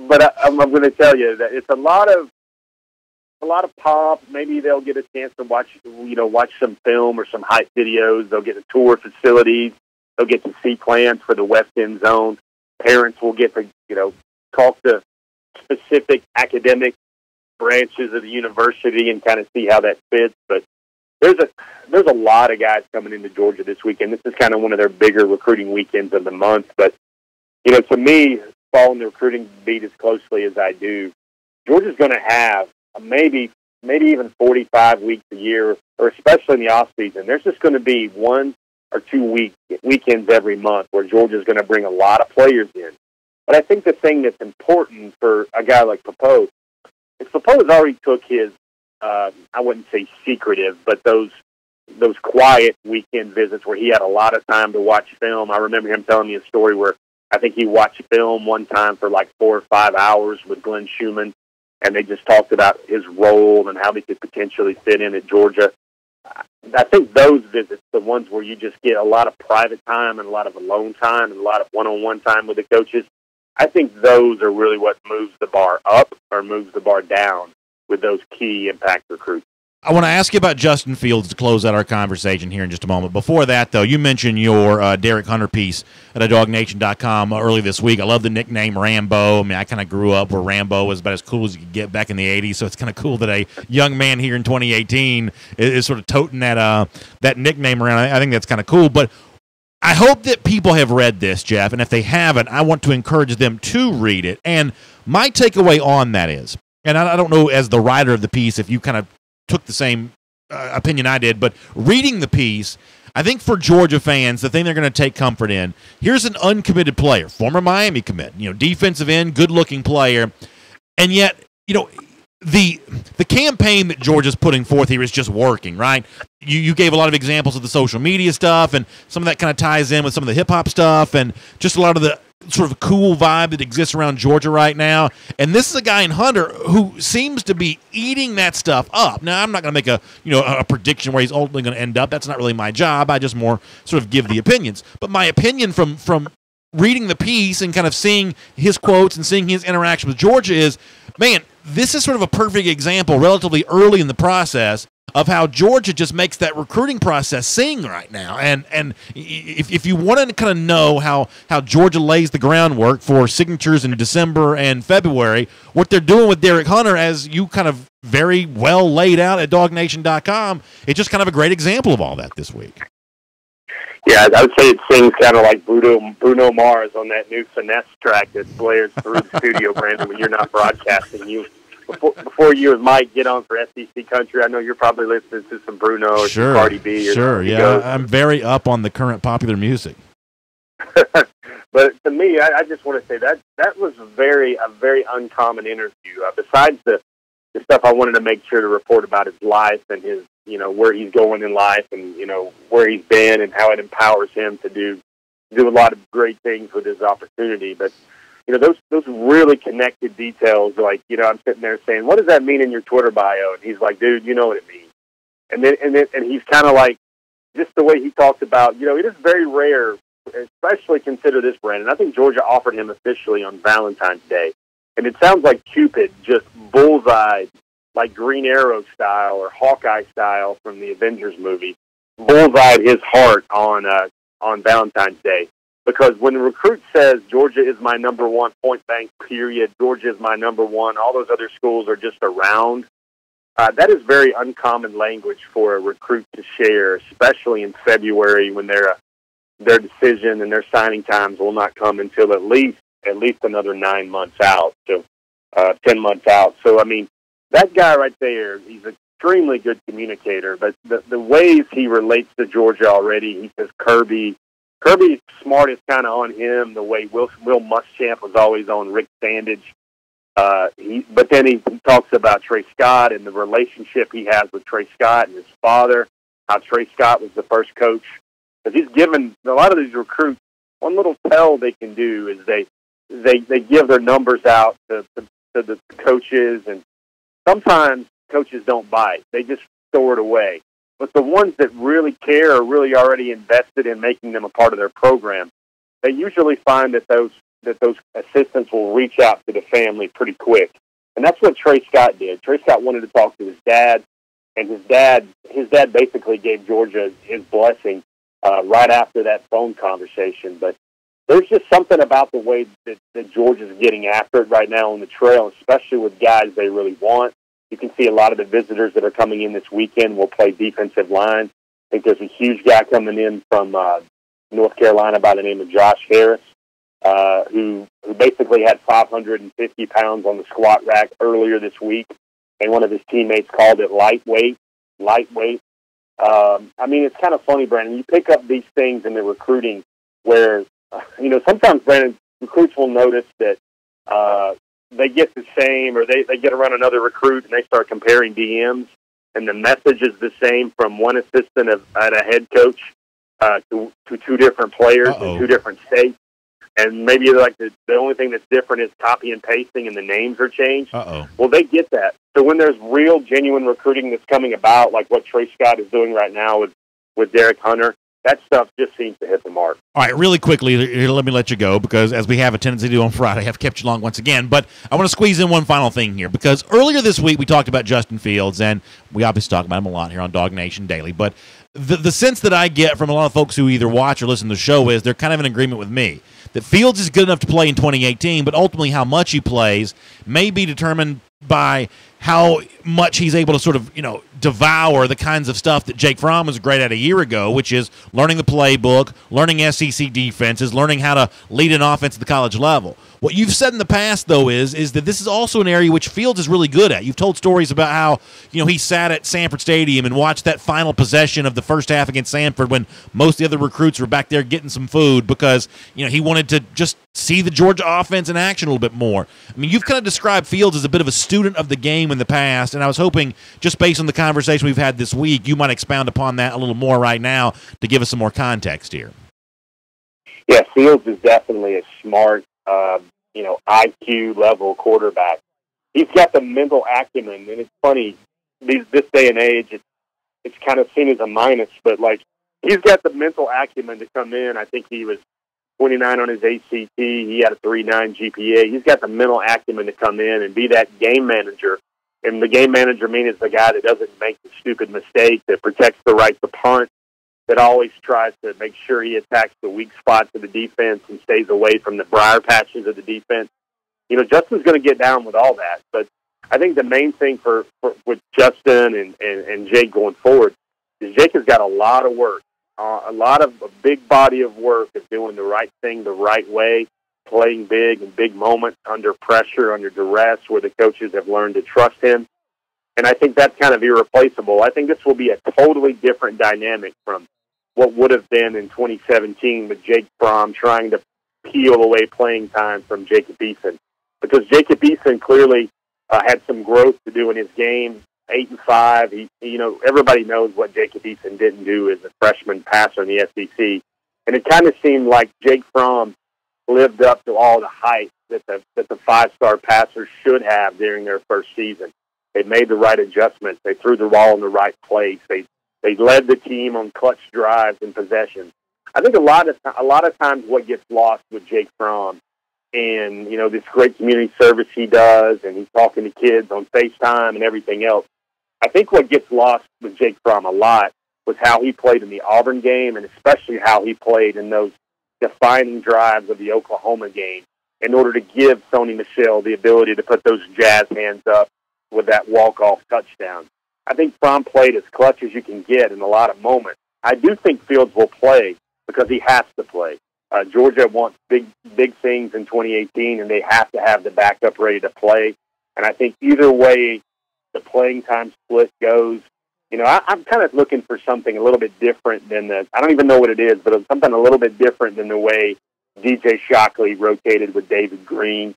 But I'm going to tell you that it's a lot of pop. Maybe they'll get a chance to watch some film or some hype videos. They'll get to tour facilities. They'll get to see plans for the West End Zone. Parents will get to, talk to specific academic branches of the university and kind of see how that fits. But there's a lot of guys coming into Georgia this weekend. This is kind of one of their bigger recruiting weekends of the month. But, to me, following the recruiting beat as closely as I do, Georgia's going to have maybe even 45 weeks a year, or especially in the off season. There's just going to be 1 or 2 weekends every month where Georgia's going to bring a lot of players in. But I think the thing that's important for a guy like Popeau is Popeau's already took his, I wouldn't say secretive, but those quiet weekend visits where he had a lot of time to watch film. I remember him telling me a story where I think he watched film one time for like 4 or 5 hours with Glenn Schumann, and they just talked about his role and how he could potentially fit in at Georgia. I think those visits, the ones where you just get a lot of private time and a lot of alone time and a lot of one-on-one time with the coaches, I think those are really what moves the bar up or moves the bar down with those key impact recruits. I want to ask you about Justin Fields to close out our conversation here in just a moment. Before that, though, you mentioned your Derek Hunter piece at DawgNation.com early this week. I love the nickname Rambo. I mean, I kind of grew up where Rambo was about as cool as you could get back in the 80s, so it's kind of cool that a young man here in 2018 is sort of toting that nickname around. I think that's kind of cool. But I hope that people have read this, Jeff, and if they haven't, I want to encourage them to read it. And my takeaway on that is, and I don't know as the writer of the piece if you kind of took the same opinion I did, but reading the piece, I think for Georgia fans, the thing they're going to take comfort in, here's an uncommitted player, former Miami commit, defensive end, good-looking player, and yet, the campaign that Georgia's putting forth here is just working, right? You gave a lot of examples of the social media stuff, and some of that kind of ties in with some of the hip-hop stuff, and just a lot of the sort of cool vibe that exists around Georgia right now. And this is a guy in Hunter who seems to be eating that stuff up. Now, I'm not going to make a prediction where he's ultimately going to end up. That's not really my job. I just more sort of give the opinions. But my opinion from reading the piece and kind of seeing his quotes and seeing his interaction with Georgia is, man, this is sort of a perfect example relatively early in the process of how Georgia just makes that recruiting process sing right now. And if you want to kind of know how Georgia lays the groundwork for signatures in December and February, what they're doing with Derek Hunter, as you kind of very well laid out at DawgNation.com, it's just kind of a great example of all that this week. Yeah, I would say it sings kind of like Bruno Mars on that new Finesse track that blares through the studio, Brandon, when you're not broadcasting. Before you and Mike get on for SEC Country, I know you're probably listening to some Bruno or some Cardi B. Or sure, yeah. I'm very up on the current popular music. But to me, I just want to say that was a very uncommon interview. Besides the stuff I wanted to make sure to report about his life and his, where he's going in life and, where he's been and how it empowers him to do a lot of great things with his opportunity. But, those really connected details, like, I'm sitting there saying, what does that mean in your Twitter bio? And he's like, dude, you know what it means. And he's kind of like, just the way he talks about, it is very rare, especially consider this, Brandon. I think Georgia offered him officially on Valentine's Day. And it sounds like Cupid just bullseyed, like Green Arrow style or Hawkeye style from the Avengers movie, bullseyed his heart on Valentine's Day. Because when the recruit says Georgia is my number one point bank, period, Georgia is my number one, all those other schools are just around, that is very uncommon language for a recruit to share, especially in February when their decision and their signing times will not come until at least another 9 months out, so 10 months out. So, I mean, that guy right there, he's an extremely good communicator, but the ways he relates to Georgia already, he says Kirby's smart is kind of on him, the way Will Muschamp was always on Rick Sandage. But then he talks about Trey Scott and the relationship he has with Trey Scott and his father, how Trey Scott was the first coach. Because he's given a lot of these recruits, one little tell they can do is they give their numbers out to the coaches, and sometimes coaches don't bite. They just store it away. But the ones that really care are really already invested in making them a part of their program. They usually find that those assistants will reach out to the family pretty quick. And that's what Trey Scott did. Trey Scott wanted to talk to his dad, and his dad basically gave Georgia his blessing right after that phone conversation. But there's just something about the way that Georgia's getting after it right now on the trail, especially with guys they really want. You can see a lot of the visitors that are coming in this weekend will play defensive line. I think there's a huge guy coming in from North Carolina by the name of Josh Harris, who basically had 550 pounds on the squat rack earlier this week, and one of his teammates called it lightweight. I mean, it's kind of funny, Brandon. You pick up these things in the recruiting where, sometimes, Brandon, recruits will notice that they get the same, or they get around another recruit and they start comparing DMs, and the message is the same from one assistant at a head coach to two different players in two different states. And maybe like the only thing that's different is copy and pasting, and the names are changed. Well, they get that. So when there's real, genuine recruiting that's coming about, like what Trey Scott is doing right now with Derek Hunter, that stuff just seems to hit the mark. All right, really quickly, let me let you go, because as we have a tendency to do on Friday, I've kept you long once again. But I want to squeeze in one final thing here, because earlier this week we talked about Justin Fields, and we obviously talk about him a lot here on DawgNation Daily. But the sense that I get from a lot of folks who either watch or listen to the show is they're kind of in agreement with me that Fields is good enough to play in 2018, but ultimately how much he plays may be determined by how much he's able to sort of, devour the kinds of stuff that Jake Fromm was great at a year ago, which is learning the playbook, learning SEC defenses, learning how to lead an offense at the college level. What you've said in the past, though, is that this is also an area which Fields is really good at. You've told stories about how, he sat at Sanford Stadium and watched that final possession of the first half against Sanford when most of the other recruits were back there getting some food because, he wanted to just see the Georgia offense in action a little bit more. I mean, you've kind of described Fields as a bit of a student of the game in the past, and I was hoping, just based on the conversation we've had this week, you might expound upon that a little more right now to give us some more context here. Yeah, Fields is definitely a smart, IQ level quarterback. He's got the mental acumen, and it's funny, this day and age, it's kind of seen as a minus, but he's got the mental acumen to come in. I think he was 29 on his ACT. He had a 3.9 GPA. He's got the mental acumen to come in and be that game manager And the game manager is the guy that doesn't make the stupid mistake, that protects the right to punt, that always tries to make sure he attacks the weak spots of the defense and stays away from the briar patches of the defense. Justin's going to get down with all that. But I think the main thing with Justin and Jake going forward is Jake has got a lot of work, a big body of work of doing the right thing the right way, playing big in big moments, under pressure, under duress, where the coaches have learned to trust him. And I think that's kind of irreplaceable. I think this will be a totally different dynamic from what would have been in 2017 with Jake Fromm trying to peel away playing time from Jacob Eason. Because Jacob Eason clearly had some growth to do in his game, 8-5. Everybody knows what Jacob Eason didn't do as a freshman passer in the SEC. And it kind of seemed like Jake Fromm lived up to all the hype that the five-star passers should have during their first season. They made the right adjustments. They threw the ball in the right place. They led the team on clutch drives and possessions. I think a lot of times what gets lost with Jake Fromm and this great community service he does, and he's talking to kids on FaceTime and everything else. I think what gets lost with Jake Fromm a lot was how he played in the Auburn game, and especially how he played in those defining drives of the Oklahoma game in order to give Sony Michel the ability to put those jazz hands up with that walk-off touchdown. I think Fromm played as clutch as you can get in a lot of moments. I do think Fields will play because he has to play. Georgia wants big things in 2018, and they have to have the backup ready to play. And I think either way the playing time split goes, I'm kind of looking for something a little bit different than I don't even know what it is, but it's something a little bit different than the way DJ Shockley rotated with David Green.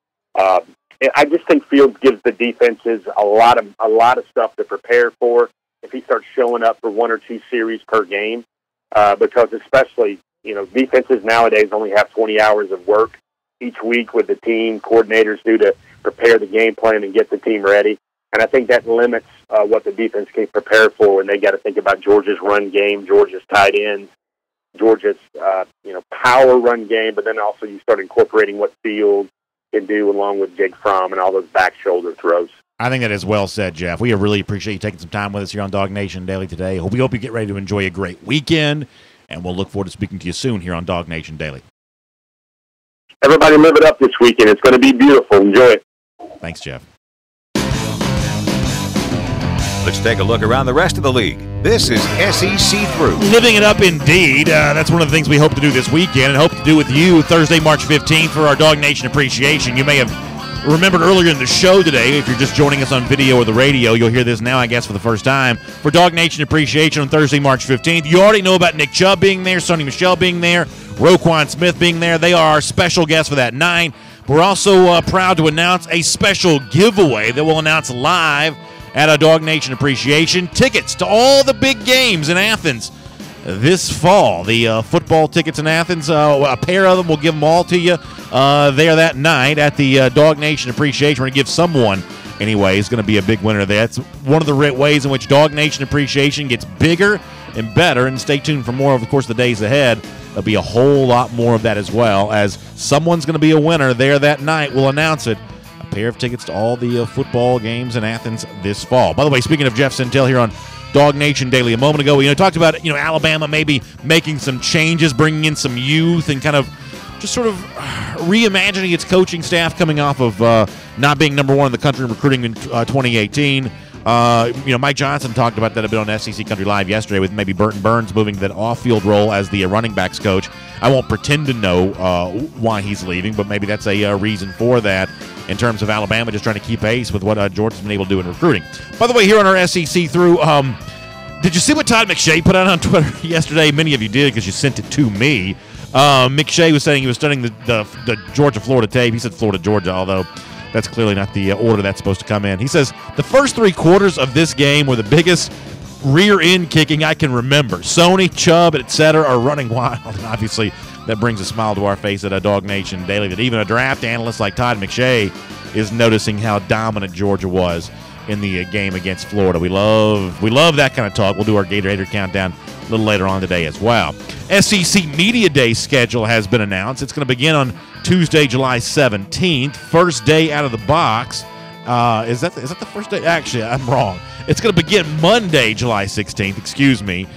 I just think Fields gives the defenses a lot of stuff to prepare for if he starts showing up for 1 or 2 series per game, because especially, defenses nowadays only have 20 hours of work each week with the team. Coordinators do to prepare the game plan and get the team ready. And I think that limits what the defense can prepare for when they got to think about Georgia's run game, Georgia's tight ends, Georgia's power run game, but then also you start incorporating what Fields can do along with Jake Fromm and all those back shoulder throws. I think that is well said, Jeff. We really appreciate you taking some time with us here on DawgNation Daily today. We hope you get ready to enjoy a great weekend, and we'll look forward to speaking to you soon here on DawgNation Daily. Everybody live it up this weekend. It's going to be beautiful. Enjoy it. Thanks, Jeff. Let's take a look around the rest of the league. This is SEC Through. Living it up indeed. That's one of the things we hope to do this weekend and hope to do with you Thursday, March 15th for our DawgNation Appreciation. You may have remembered earlier in the show today, if you're just joining us on video or the radio, you'll hear this now, I guess, for the first time, for DawgNation Appreciation on Thursday, March 15th. You already know about Nick Chubb being there, Sony Michel being there, Roquan Smith being there. They are our special guests for that night. We're also proud to announce a special giveaway that we'll announce live at a DawgNation Appreciation. Tickets to all the big games in Athens this fall. The football tickets in Athens, a pair of them, we'll give them all to you there that night at the DawgNation Appreciation. We're going to give someone, anyway, is going to be a big winner there. That's one of the ways in which DawgNation Appreciation gets bigger and better, and stay tuned for more over the course of the days ahead. There'll be a whole lot more of that as well, as someone's going to be a winner there that night. We'll announce it. Pair of tickets to all the football games in Athens this fall. By the way, speaking of Jeff Sentell here on DawgNation Daily a moment ago, talked about Alabama maybe making some changes, bringing in some youth, and kind of just sort of reimagining its coaching staff coming off of not being number one in the country in recruiting in 2018. Mike Johnson talked about that a bit on SEC Country Live yesterday with maybe Burton Burns moving to that off-field role as the running backs coach. I won't pretend to know why he's leaving, but maybe that's a reason for that in terms of Alabama just trying to keep pace with what Georgia's been able to do in recruiting. By the way, here on our SEC Through, did you see what Todd McShay put out on Twitter yesterday? Many of you did because you sent it to me. McShay was saying he was studying the Georgia-Florida tape. He said Florida-Georgia, although that's clearly not the order that's supposed to come in. He says, the first 3 quarters of this game were the biggest rear-end kicking I can remember. Sony, Chubb, etc. are running wild. And obviously, that brings a smile to our face at a DawgNation Daily that even a draft analyst like Todd McShay is noticing how dominant Georgia was in the game against Florida. We love that kind of talk. We'll do our Gator countdown a little later on today as well. SEC Media Day schedule has been announced. It's going to begin on Tuesday, July 17th. First day out of the box Is that the first day? Actually, I'm wrong. It's going to begin Monday, July 16th. Excuse me.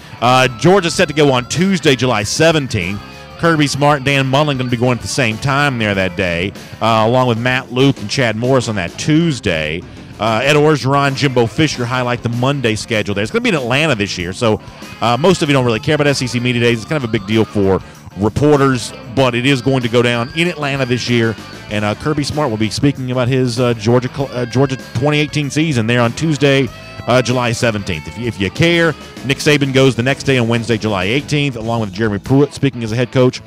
Georgia's set to go on Tuesday, July 17th. Kirby Smart and Dan Mullen going to be going at the same time there that day, along with Matt Luke and Chad Morris on that Tuesday. Ed Orgeron, Jimbo Fisher highlight the Monday schedule there. It's going to be in Atlanta this year, so most of you don't really care about SEC Media Days. It's kind of a big deal for reporters, but it is going to go down in Atlanta this year, and Kirby Smart will be speaking about his Georgia 2018 season there on Tuesday, July 17th. If you care, Nick Saban goes the next day on Wednesday, July 18th, along with Jeremy Pruitt speaking as a head coach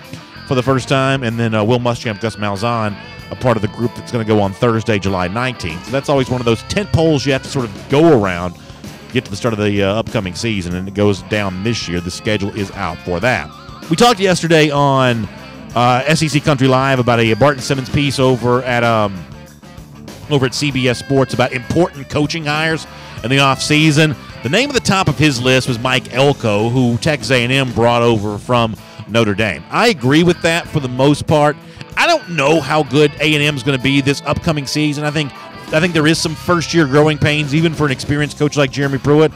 for the first time, and then Will Muschamp, Gus Malzahn, a part of the group that's going to go on Thursday, July 19th. So that's always one of those tent poles you have to sort of go around, get to the start of the upcoming season, and it goes down this year. The schedule is out for that. We talked yesterday on SEC Country Live about a Barton Simmons piece over at CBS Sports about important coaching hires in the offseason. The name at the top of his list was Mike Elko, who Texas A&M brought over from Notre Dame. I agree with that for the most part. I don't know how good A&M is going to be this upcoming season. I think there is some first-year growing pains, even for an experienced coach like Jeremy Pruitt.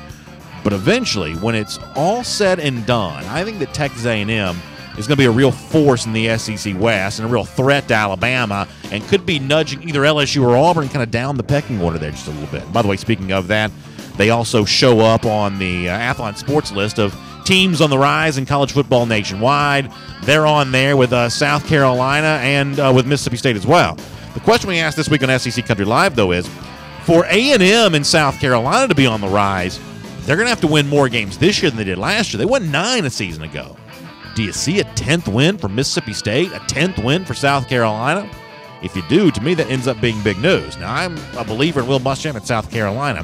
But eventually, when it's all said and done, I think that Texas A&M is going to be a real force in the SEC West and a real threat to Alabama, and could be nudging either LSU or Auburn kind of down the pecking order there just a little bit. And by the way, speaking of that, they also show up on the Athlon Sports list of teams on the rise in college football nationwide. They're on there with South Carolina and with Mississippi State as well. The question we asked this week on SEC Country Live, though, is for A&M and South Carolina to be on the rise, they're going to have to win more games this year than they did last year. They won 9 a season ago. Do you see a 10th win for Mississippi State, a 10th win for South Carolina? If you do, to me, that ends up being big news. Now, I'm a believer in Will Muschamp at South Carolina,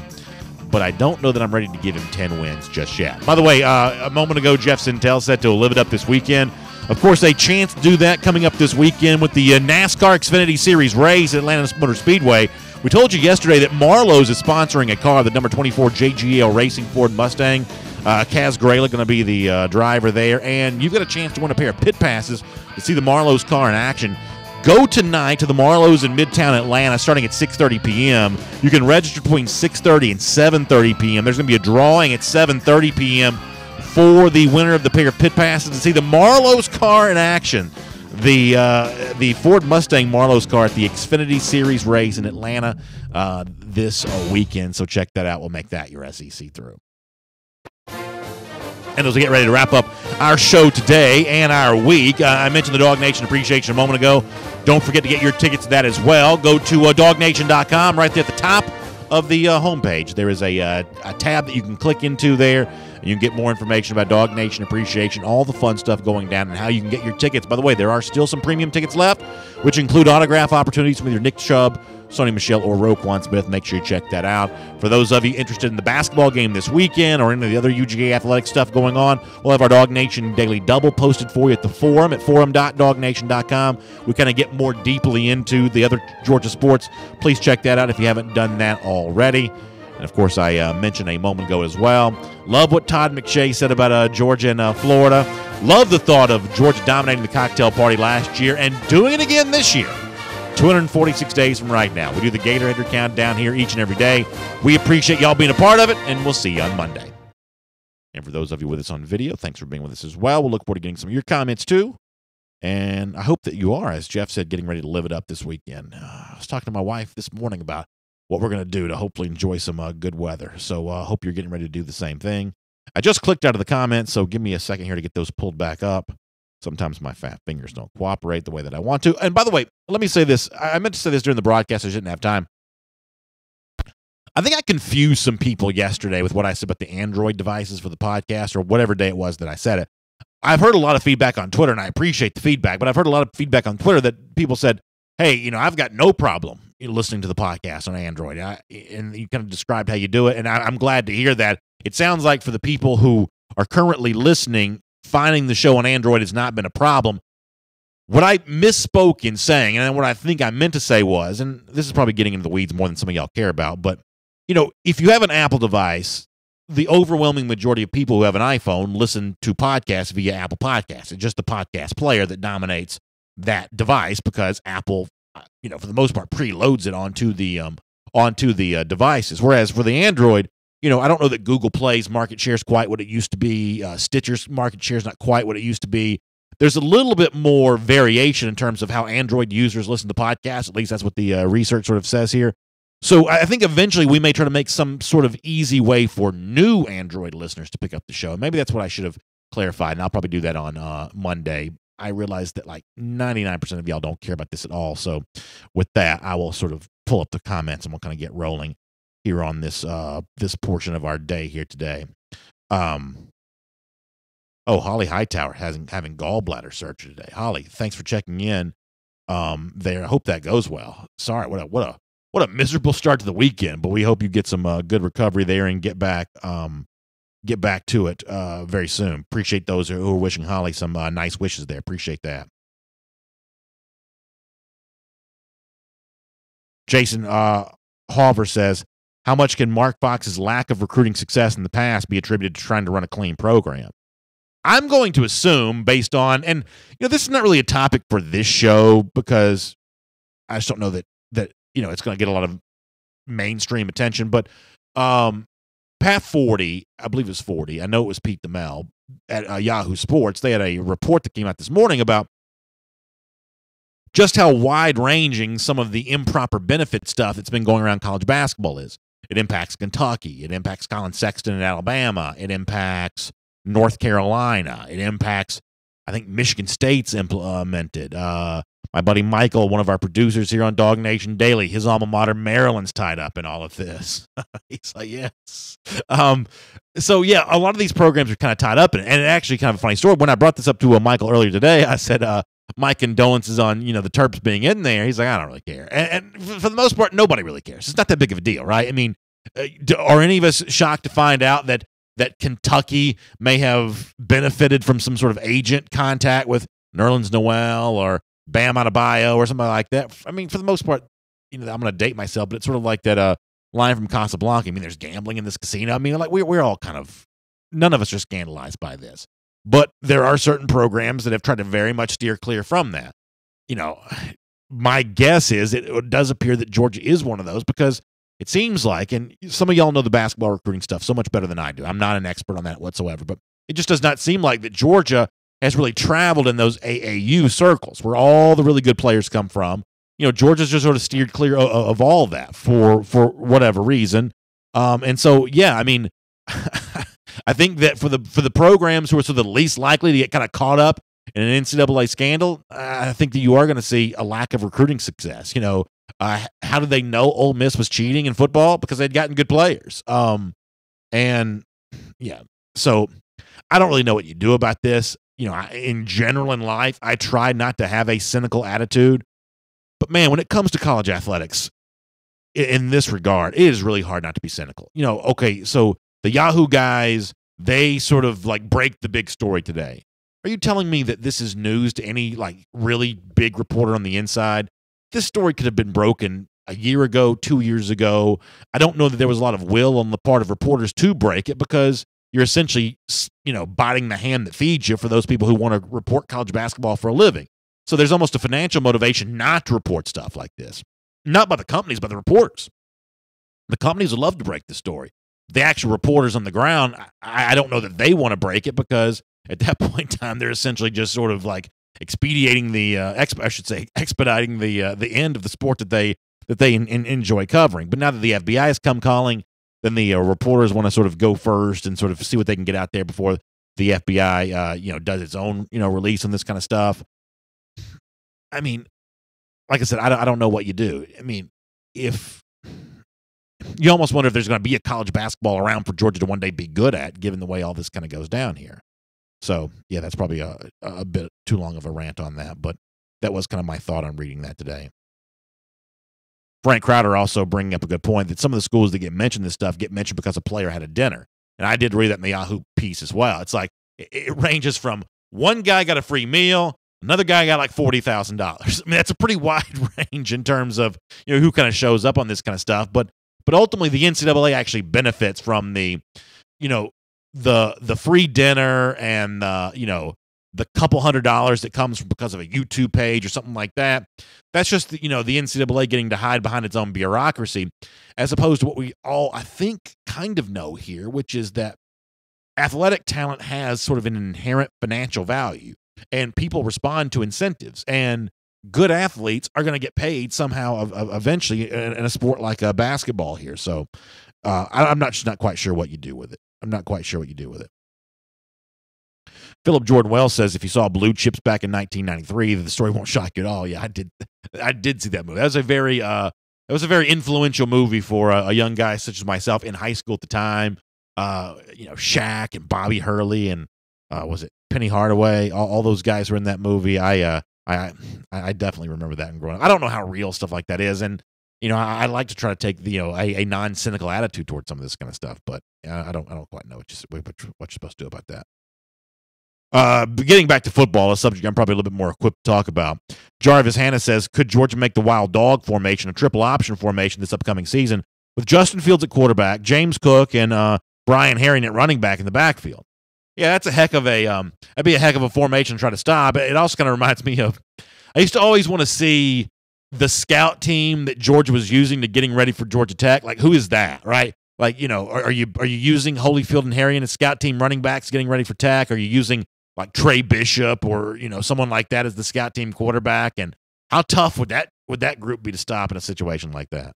but I don't know that I'm ready to give him 10 wins just yet. By the way, a moment ago, Jeff Sintel said to live it up this weekend. Of course, a chance to do that coming up this weekend with the NASCAR Xfinity Series race at Atlanta Motor Speedway. We told you yesterday that Marlowe's is sponsoring a car, the number 24 JGL Racing Ford Mustang. Kaz Grayla going to be the driver there, and you've got a chance to win a pair of pit passes to see the Marlowe's car in action. Go tonight to the Marlowe's in Midtown Atlanta starting at 6:30 p.m. You can register between 6:30 and 7:30 p.m. There's going to be a drawing at 7:30 p.m. for the winner of the pair of pit passes to see the Marlowe's car in action. The Ford Mustang Marlowe's car at the Xfinity Series race in Atlanta this weekend. So check that out. We'll make that your SEC through. And as we get ready to wrap up our show today and our week, I mentioned the DawgNation Appreciation a moment ago. Don't forget to get your tickets to that as well. Go to DawgNation.com. Right there at the top of the homepage, there is a tab that you can click into there, and you can get more information about DawgNation Appreciation, all the fun stuff going down, and how you can get your tickets. By the way, there are still some premium tickets left, which include autograph opportunities from either Nick Chubb, Sonny Michel, or Roquan Smith. Make sure you check that out. For those of you interested in the basketball game this weekend or any of the other UGA athletic stuff going on, we'll have our DawgNation Daily Double posted for you at the forum at forum.dawgnation.com. We kind of get more deeply into the other Georgia sports. Please check that out if you haven't done that already. And, of course, I mentioned a moment ago as well. Love what Todd McShay said about Georgia and Florida. Love the thought of Georgia dominating the cocktail party last year and doing it again this year. 246 days from right now. We do the Gator Header Countdown here each and every day. We appreciate y'all being a part of it, and we'll see you on Monday. And for those of you with us on video, thanks for being with us as well. We'll look forward to getting some of your comments, too. And I hope that you are, as Jeff said, getting ready to live it up this weekend. I was talking to my wife this morning about what we're going to do to hopefully enjoy some good weather. So I hope you're getting ready to do the same thing. I just clicked out of the comments, so give me a second here to get those pulled back up. Sometimes my fat fingers don't cooperate the way that I want to. And by the way, let me say this. I meant to say this during the broadcast. I just didn't have time. I think I confused some people yesterday with what I said about the Android devices for the podcast, or whatever day it was that I said it. I've heard a lot of feedback on Twitter, and I appreciate the feedback, but I've heard a lot of feedback on Twitter that people said, hey, I've got no problem listening to the podcast on Android. And you kind of described how you do it, and I'm glad to hear that. It sounds like for the people who are currently listening, finding the show on Android has not been a problem. What I misspoke in saying, and what I think I meant to say was, and this is probably getting into the weeds more than some of y'all care about, but, if you have an Apple device, the overwhelming majority of people who have an iPhone listen to podcasts via Apple Podcasts. It's just the podcast player that dominates that device because Apple, for the most part, preloads it onto the onto the devices. Whereas for the Android, I don't know that Google Play's market share is quite what it used to be. Stitcher's market share is not quite what it used to be. There's a little bit more variation in terms of how Android users listen to podcasts. At least that's what the research sort of says here. So I think eventually we may try to make some sort of easy way for new Android listeners to pick up the show. And maybe that's what I should have clarified, and I'll probably do that on Monday. I realize that like 99% of y'all don't care about this at all. So with that, I will sort of pull up the comments and we'll kind of get rolling here on this this portion of our day here today. Holly Hightower having gallbladder surgery today. Holly, thanks for checking in there. I hope that goes well. Sorry, what a miserable start to the weekend, but we hope you get some good recovery there and get back to it very soon. Appreciate those who are wishing Holly some nice wishes there. Appreciate that. Jason Hauver says, how much can Mark Fox's lack of recruiting success in the past be attributed to trying to run a clean program? I'm going to assume based on, and this is not really a topic for this show because I just don't know that it's going to get a lot of mainstream attention, but Pat 40, I believe it was 40, I know it was Pete DeMel at Yahoo Sports, they had a report that came out this morning about just how wide-ranging some of the improper benefit stuff that's been going around college basketball is. It impacts Kentucky. It impacts Colin Sexton in Alabama. It impacts North Carolina. It impacts, I think, Michigan State's implemented. My buddy Michael, one of our producers here on DawgNation Daily, his alma mater, Maryland's tied up in all of this. He's like, yes. So, yeah, a lot of these programs are kind of tied up in it. And actually kind of a funny story. When I brought this up to Michael earlier today, I said, my condolences on, the Terps being in there. He's like, I don't really care. And for the most part, nobody really cares. It's not that big of a deal, right? I mean, are any of us shocked to find out that Kentucky may have benefited from some sort of agent contact with Nerlens Noel or Bam Adebayo or something like that? I mean, for the most part, I'm going to date myself, but it's sort of like that line from Casablanca. I mean, there's gambling in this casino. I mean, like we're all kind of, none of us are scandalized by this. But there are certain programs that have tried to very much steer clear from that. My guess is it does appear that Georgia is one of those because it seems like, and some of y'all know the basketball recruiting stuff so much better than I do. I'm not an expert on that whatsoever, but it just does not seem like that Georgia has really traveled in those AAU circles where all the really good players come from. Georgia's just sort of steered clear of all of that for whatever reason. And so, yeah, I mean, I think that for the programs who are sort of the least likely to get kind of caught up in an NCAA scandal, I think that you are going to see a lack of recruiting success. How did they know Ole Miss was cheating in football? Because they'd gotten good players. And yeah, so I don't really know what you do about this. In general in life, I try not to have a cynical attitude. But man, when it comes to college athletics, in this regard, it is really hard not to be cynical. Okay, so the Yahoo guys, they sort of like break the big story today. Are you telling me that this is news to any like really big reporter on the inside? This story could have been broken a year ago, 2 years ago. I don't know that there was a lot of will on the part of reporters to break it because you're essentially, biting the hand that feeds you for those people who want to report college basketball for a living. So there's almost a financial motivation not to report stuff like this. Not by the companies, but the reporters. The companies would love to break the story. The actual reporters on the ground, I don't know that they want to break it because at that point in time, they're essentially just sort of like expediting expediting the end of the sport that they enjoy covering. But now that the FBI has come calling, then the reporters want to sort of go first and sort of see what they can get out there before the FBI, does its own, release on this kind of stuff. I mean, like I said, I don't know what you do. I mean, if you almost wonder if there's going to be a college basketball around for Georgia to one day be good at, given the way all this kind of goes down here. So, yeah, that's probably a bit too long of a rant on that, but that was kind of my thought on reading that today. Frank Crowder also bringing up a good point that some of the schools that get mentioned this stuff get mentioned because a player had a dinner. And I did read that in the Yahoo piece as well. It's like it ranges from one guy got a free meal, another guy got like $40,000. I mean, that's a pretty wide range in terms of who kind of shows up on this kind of stuff. But ultimately, the NCAA actually benefits from the free dinner and the couple $100 that comes because of a YouTube page or something like that. That's just, the NCAA getting to hide behind its own bureaucracy, as opposed to what we all, I think, kind of know here, which is that athletic talent has sort of an inherent financial value, and people respond to incentives, and good athletes are going to get paid somehow eventually in a sport like basketball here. So I'm not quite sure what you do with it. Philip Jordan Wells says, if you saw Blue Chips back in 1993, the story won't shock you at all. Yeah, I did see that movie. That was a very influential movie for a young guy such as myself in high school at the time. Shaq and Bobby Hurley and was it Penny Hardaway? All those guys were in that movie. I definitely remember that and growing up. I don't know how real stuff like that is, and I like to try to take a non-cynical attitude towards some of this kind of stuff, but I don't quite know what you're supposed to do about that. Getting back to football, a subject I'm probably a little bit more equipped to talk about. Jarvis Hanna says, could Georgia make the wild dog formation a triple option formation this upcoming season with Justin Fields at quarterback, James Cook, and Brian Herring at running back in the backfield? Yeah, that's that'd be a heck of a formation to try to stop. It also kind of reminds me of, I used to always want to see the scout team that Georgia was using to getting ready for Georgia Tech. Like, who is that, right? Like, are you using Holyfield and Herring as scout team running backs getting ready for Tech? Are you using like Trey Bishop or someone like that as the scout team quarterback? And how tough would that group be to stop in a situation like that?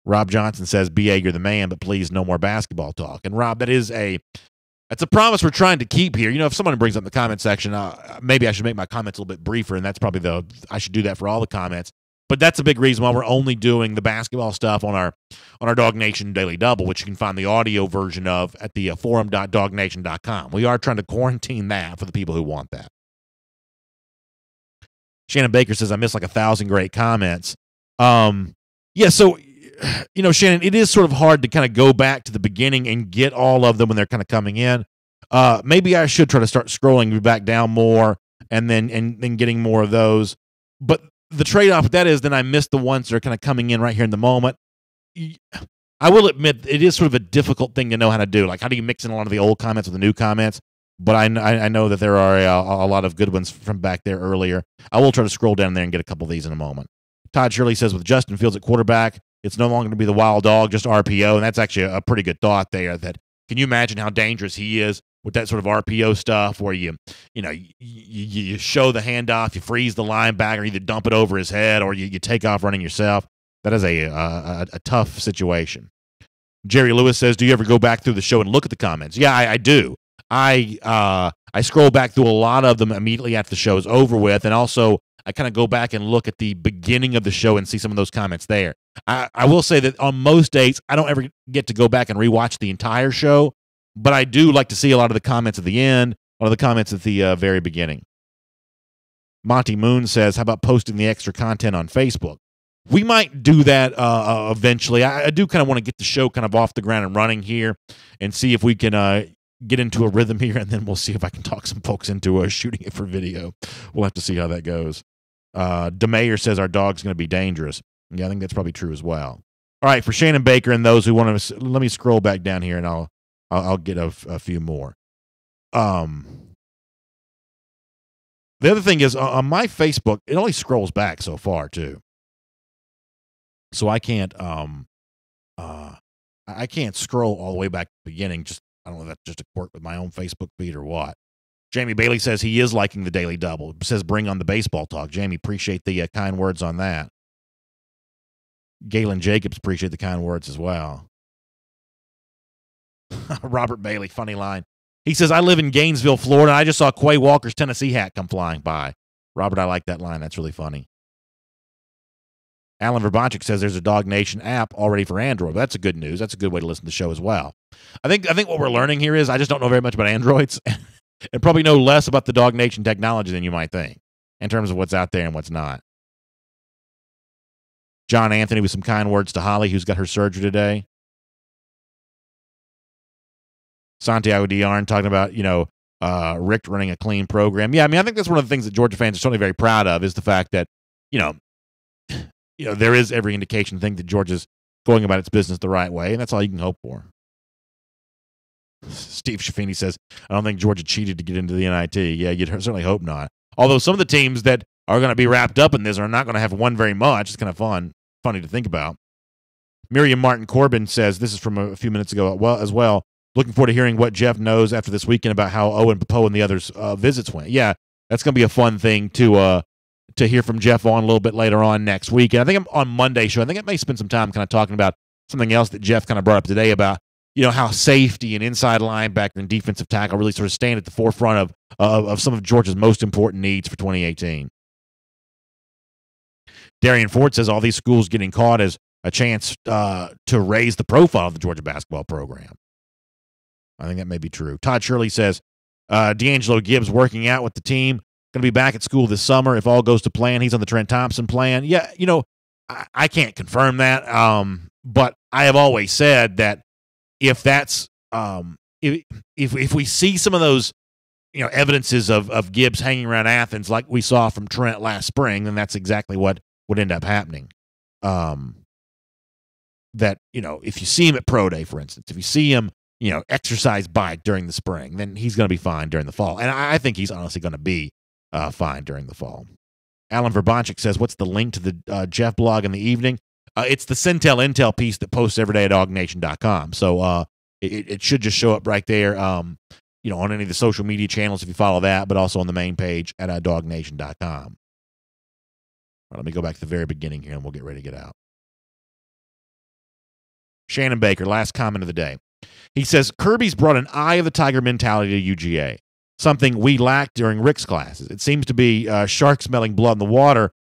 Rob Johnson says, "BA, you're the man, but please no more basketball talk." And Rob, that's a promise we're trying to keep here. If someone brings up in the comment section, maybe I should make my comments a little bit briefer, and that's probably I should do that for all the comments. But that's a big reason why we're only doing the basketball stuff on our DawgNation Daily Double, which you can find the audio version of at the forum.dawgnation.com. We are trying to quarantine that for the people who want that. Shannon Baker says, I missed like 1,000 great comments. Yeah, so, Shannon, it is sort of hard to kind of go back to the beginning and get all of them when they're kind of coming in. Maybe I should try to start scrolling back down more and then getting more of those. But the trade-off with that is then I miss the ones that are kind of coming in right here in the moment. I will admit it is sort of a difficult thing to know how to do. Like, how do you mix in a lot of the old comments with the new comments? But I know that there are a lot of good ones from back there earlier. I will try to scroll down there and get a couple of these in a moment. Todd Shirley says, with Justin Fields at quarterback, it's no longer going to be the wild dog, just RPO. And that's actually a pretty good thought there. That can you imagine how dangerous he is with that sort of RPO stuff where you show the handoff, you freeze the linebacker, either dump it over his head or you take off running yourself. That is a tough situation. Jerry Lewis says, do you ever go back through the show and look at the comments? Yeah, I do. I scroll back through a lot of them immediately after the show is over with, and also I kind of go back and look at the beginning of the show and see some of those comments there. I will say that on most days, I don't ever get to go back and rewatch the entire show, but I do like to see a lot of the comments at the end, a lot of the comments at the very beginning. Monty Moon says, how about posting the extra content on Facebook? We might do that eventually. I do kind of want to get the show kind of off the ground and running here and see if we can get into a rhythm here, and then we'll see if I can talk some folks into shooting it for video. We'll have to see how that goes. DeMayer says our dog's going to be dangerous. Yeah, I think that's probably true as well. All right, for Shannon Baker and those who want to, let me scroll back down here, and I'll get a few more. The other thing is, on my Facebook, it only scrolls back so far, too. So I can't scroll all the way back to the beginning. I don't know if that's just a quirk with my own Facebook feed or what. Jamie Bailey says he is liking the Daily Double. Says bring on the baseball talk. Jamie, appreciate the kind words on that. Galen Jacobs, appreciate the kind words as well. Robert Bailey, funny line. He says, I live in Gainesville, Florida. I just saw Quay Walker's Tennessee hat come flying by. Robert, I like that line. That's really funny. Alan Verbanchik says there's a DawgNation app already for Android. That's a good news. That's a good way to listen to the show as well. I think what we're learning here is I just don't know very much about Androids and probably know less about the DawgNation technology than you might think in terms of what's out there and what's not. John Anthony with some kind words to Holly, who's got her surgery today. Santiago Diarn talking about, Rick running a clean program. Yeah, I mean, I think that's one of the things that Georgia fans are certainly very proud of is the fact that, there is every indication to think that Georgia's going about its business the right way, and that's all you can hope for. Steve Schaffini says, I don't think Georgia cheated to get into the NIT. Yeah, you'd certainly hope not. Although some of the teams that are going to be wrapped up in this are not going to have won very much. It's kind of funny to think about. Miriam Martin Corbin says, this is from a few minutes ago as well, looking forward to hearing what Jeff knows after this weekend about how Owen Popo and the others' visits went. Yeah, that's going to be a fun thing to hear from Jeff on a little bit later on next week. And I think I'm on Monday's show. I think I may spend some time kind of talking about something else that Jeff kind of brought up today about, how safety and inside linebacker and defensive tackle really sort of stand at the forefront of some of Georgia's most important needs for 2018. Darian Ford says all these schools getting caught as a chance to raise the profile of the Georgia basketball program. I think that may be true. Todd Shirley says D'Angelo Gibbs working out with the team, going to be back at school this summer if all goes to plan. He's on the Trent Thompson plan. Yeah, I can't confirm that, but I have always said that if that's if we see some of those evidences of Gibbs hanging around Athens like we saw from Trent last spring, then that's exactly what would end up happening. That if you see him at Pro Day, for instance, if you see him exercise bike during the spring, then he's going to be fine during the fall, and I think he's honestly going to be fine during the fall. Alan Verbanchik says, what's the link to the Jeff blog in the evening? It's the Centel Intel piece that posts every day at DawgNation.com. So it should just show up right there, on any of the social media channels if you follow that, but also on the main page at DawgNation.com. Let me go back to the very beginning here, and we'll get ready to get out. Shannon Baker, last comment of the day. He says, Kirby's brought an eye of the tiger mentality to UGA, something we lacked during Rick's classes. It seems to be shark smelling blood in the water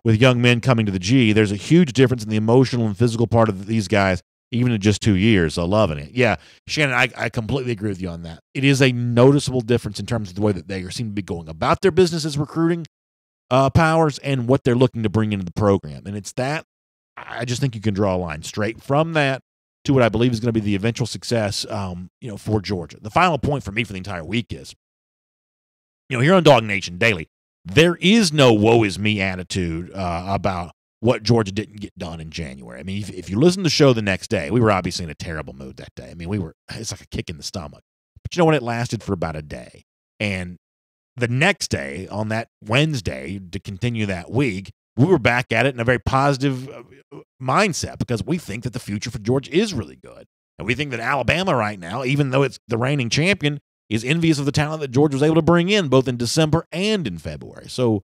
with young men coming to the G. There's a huge difference in the emotional and physical part of these guys, even in just 2 years. So loving it. Yeah, Shannon, I completely agree with you on that. It is a noticeable difference in terms of the way that they seem to be going about their business as recruiting powers and what they're looking to bring into the program. And it's that I just think you can draw a line straight from that to what I believe is going to be the eventual success, for Georgia. The final point for me for the entire week is, here on DawgNation Daily, there is no woe is me attitude about what Georgia didn't get done in January. I mean, if you listen to the show the next day, we were obviously in a terrible mood that day. I mean, it's like a kick in the stomach. But you know what? It lasted for about a day. And the next day, on that Wednesday, to continue that week, we were back at it in a very positive mindset because we think that the future for Georgia is really good. And we think that Alabama right now, even though it's the reigning champion, is envious of the talent that Georgia was able to bring in both in December and in February. So,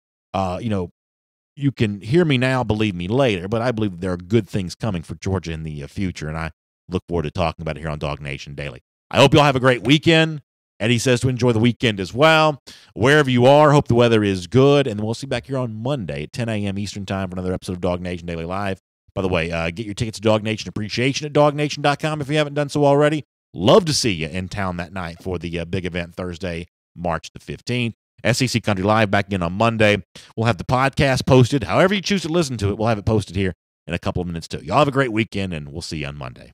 you can hear me now, believe me later, but I believe that there are good things coming for Georgia in the future, and I look forward to talking about it here on DawgNation Daily. I hope you all have a great weekend. Eddie says to enjoy the weekend as well. Wherever you are, hope the weather is good, and we'll see you back here on Monday at 10 a.m. Eastern Time for another episode of DawgNation Daily Live. By the way, get your tickets to DawgNation Appreciation at DawgNation.com if you haven't done so already. Love to see you in town that night for the big event Thursday, March the 15th. SEC Country Live back again on Monday. We'll have the podcast posted. However you choose to listen to it, we'll have it posted here in a couple of minutes too. Y'all have a great weekend, and we'll see you on Monday.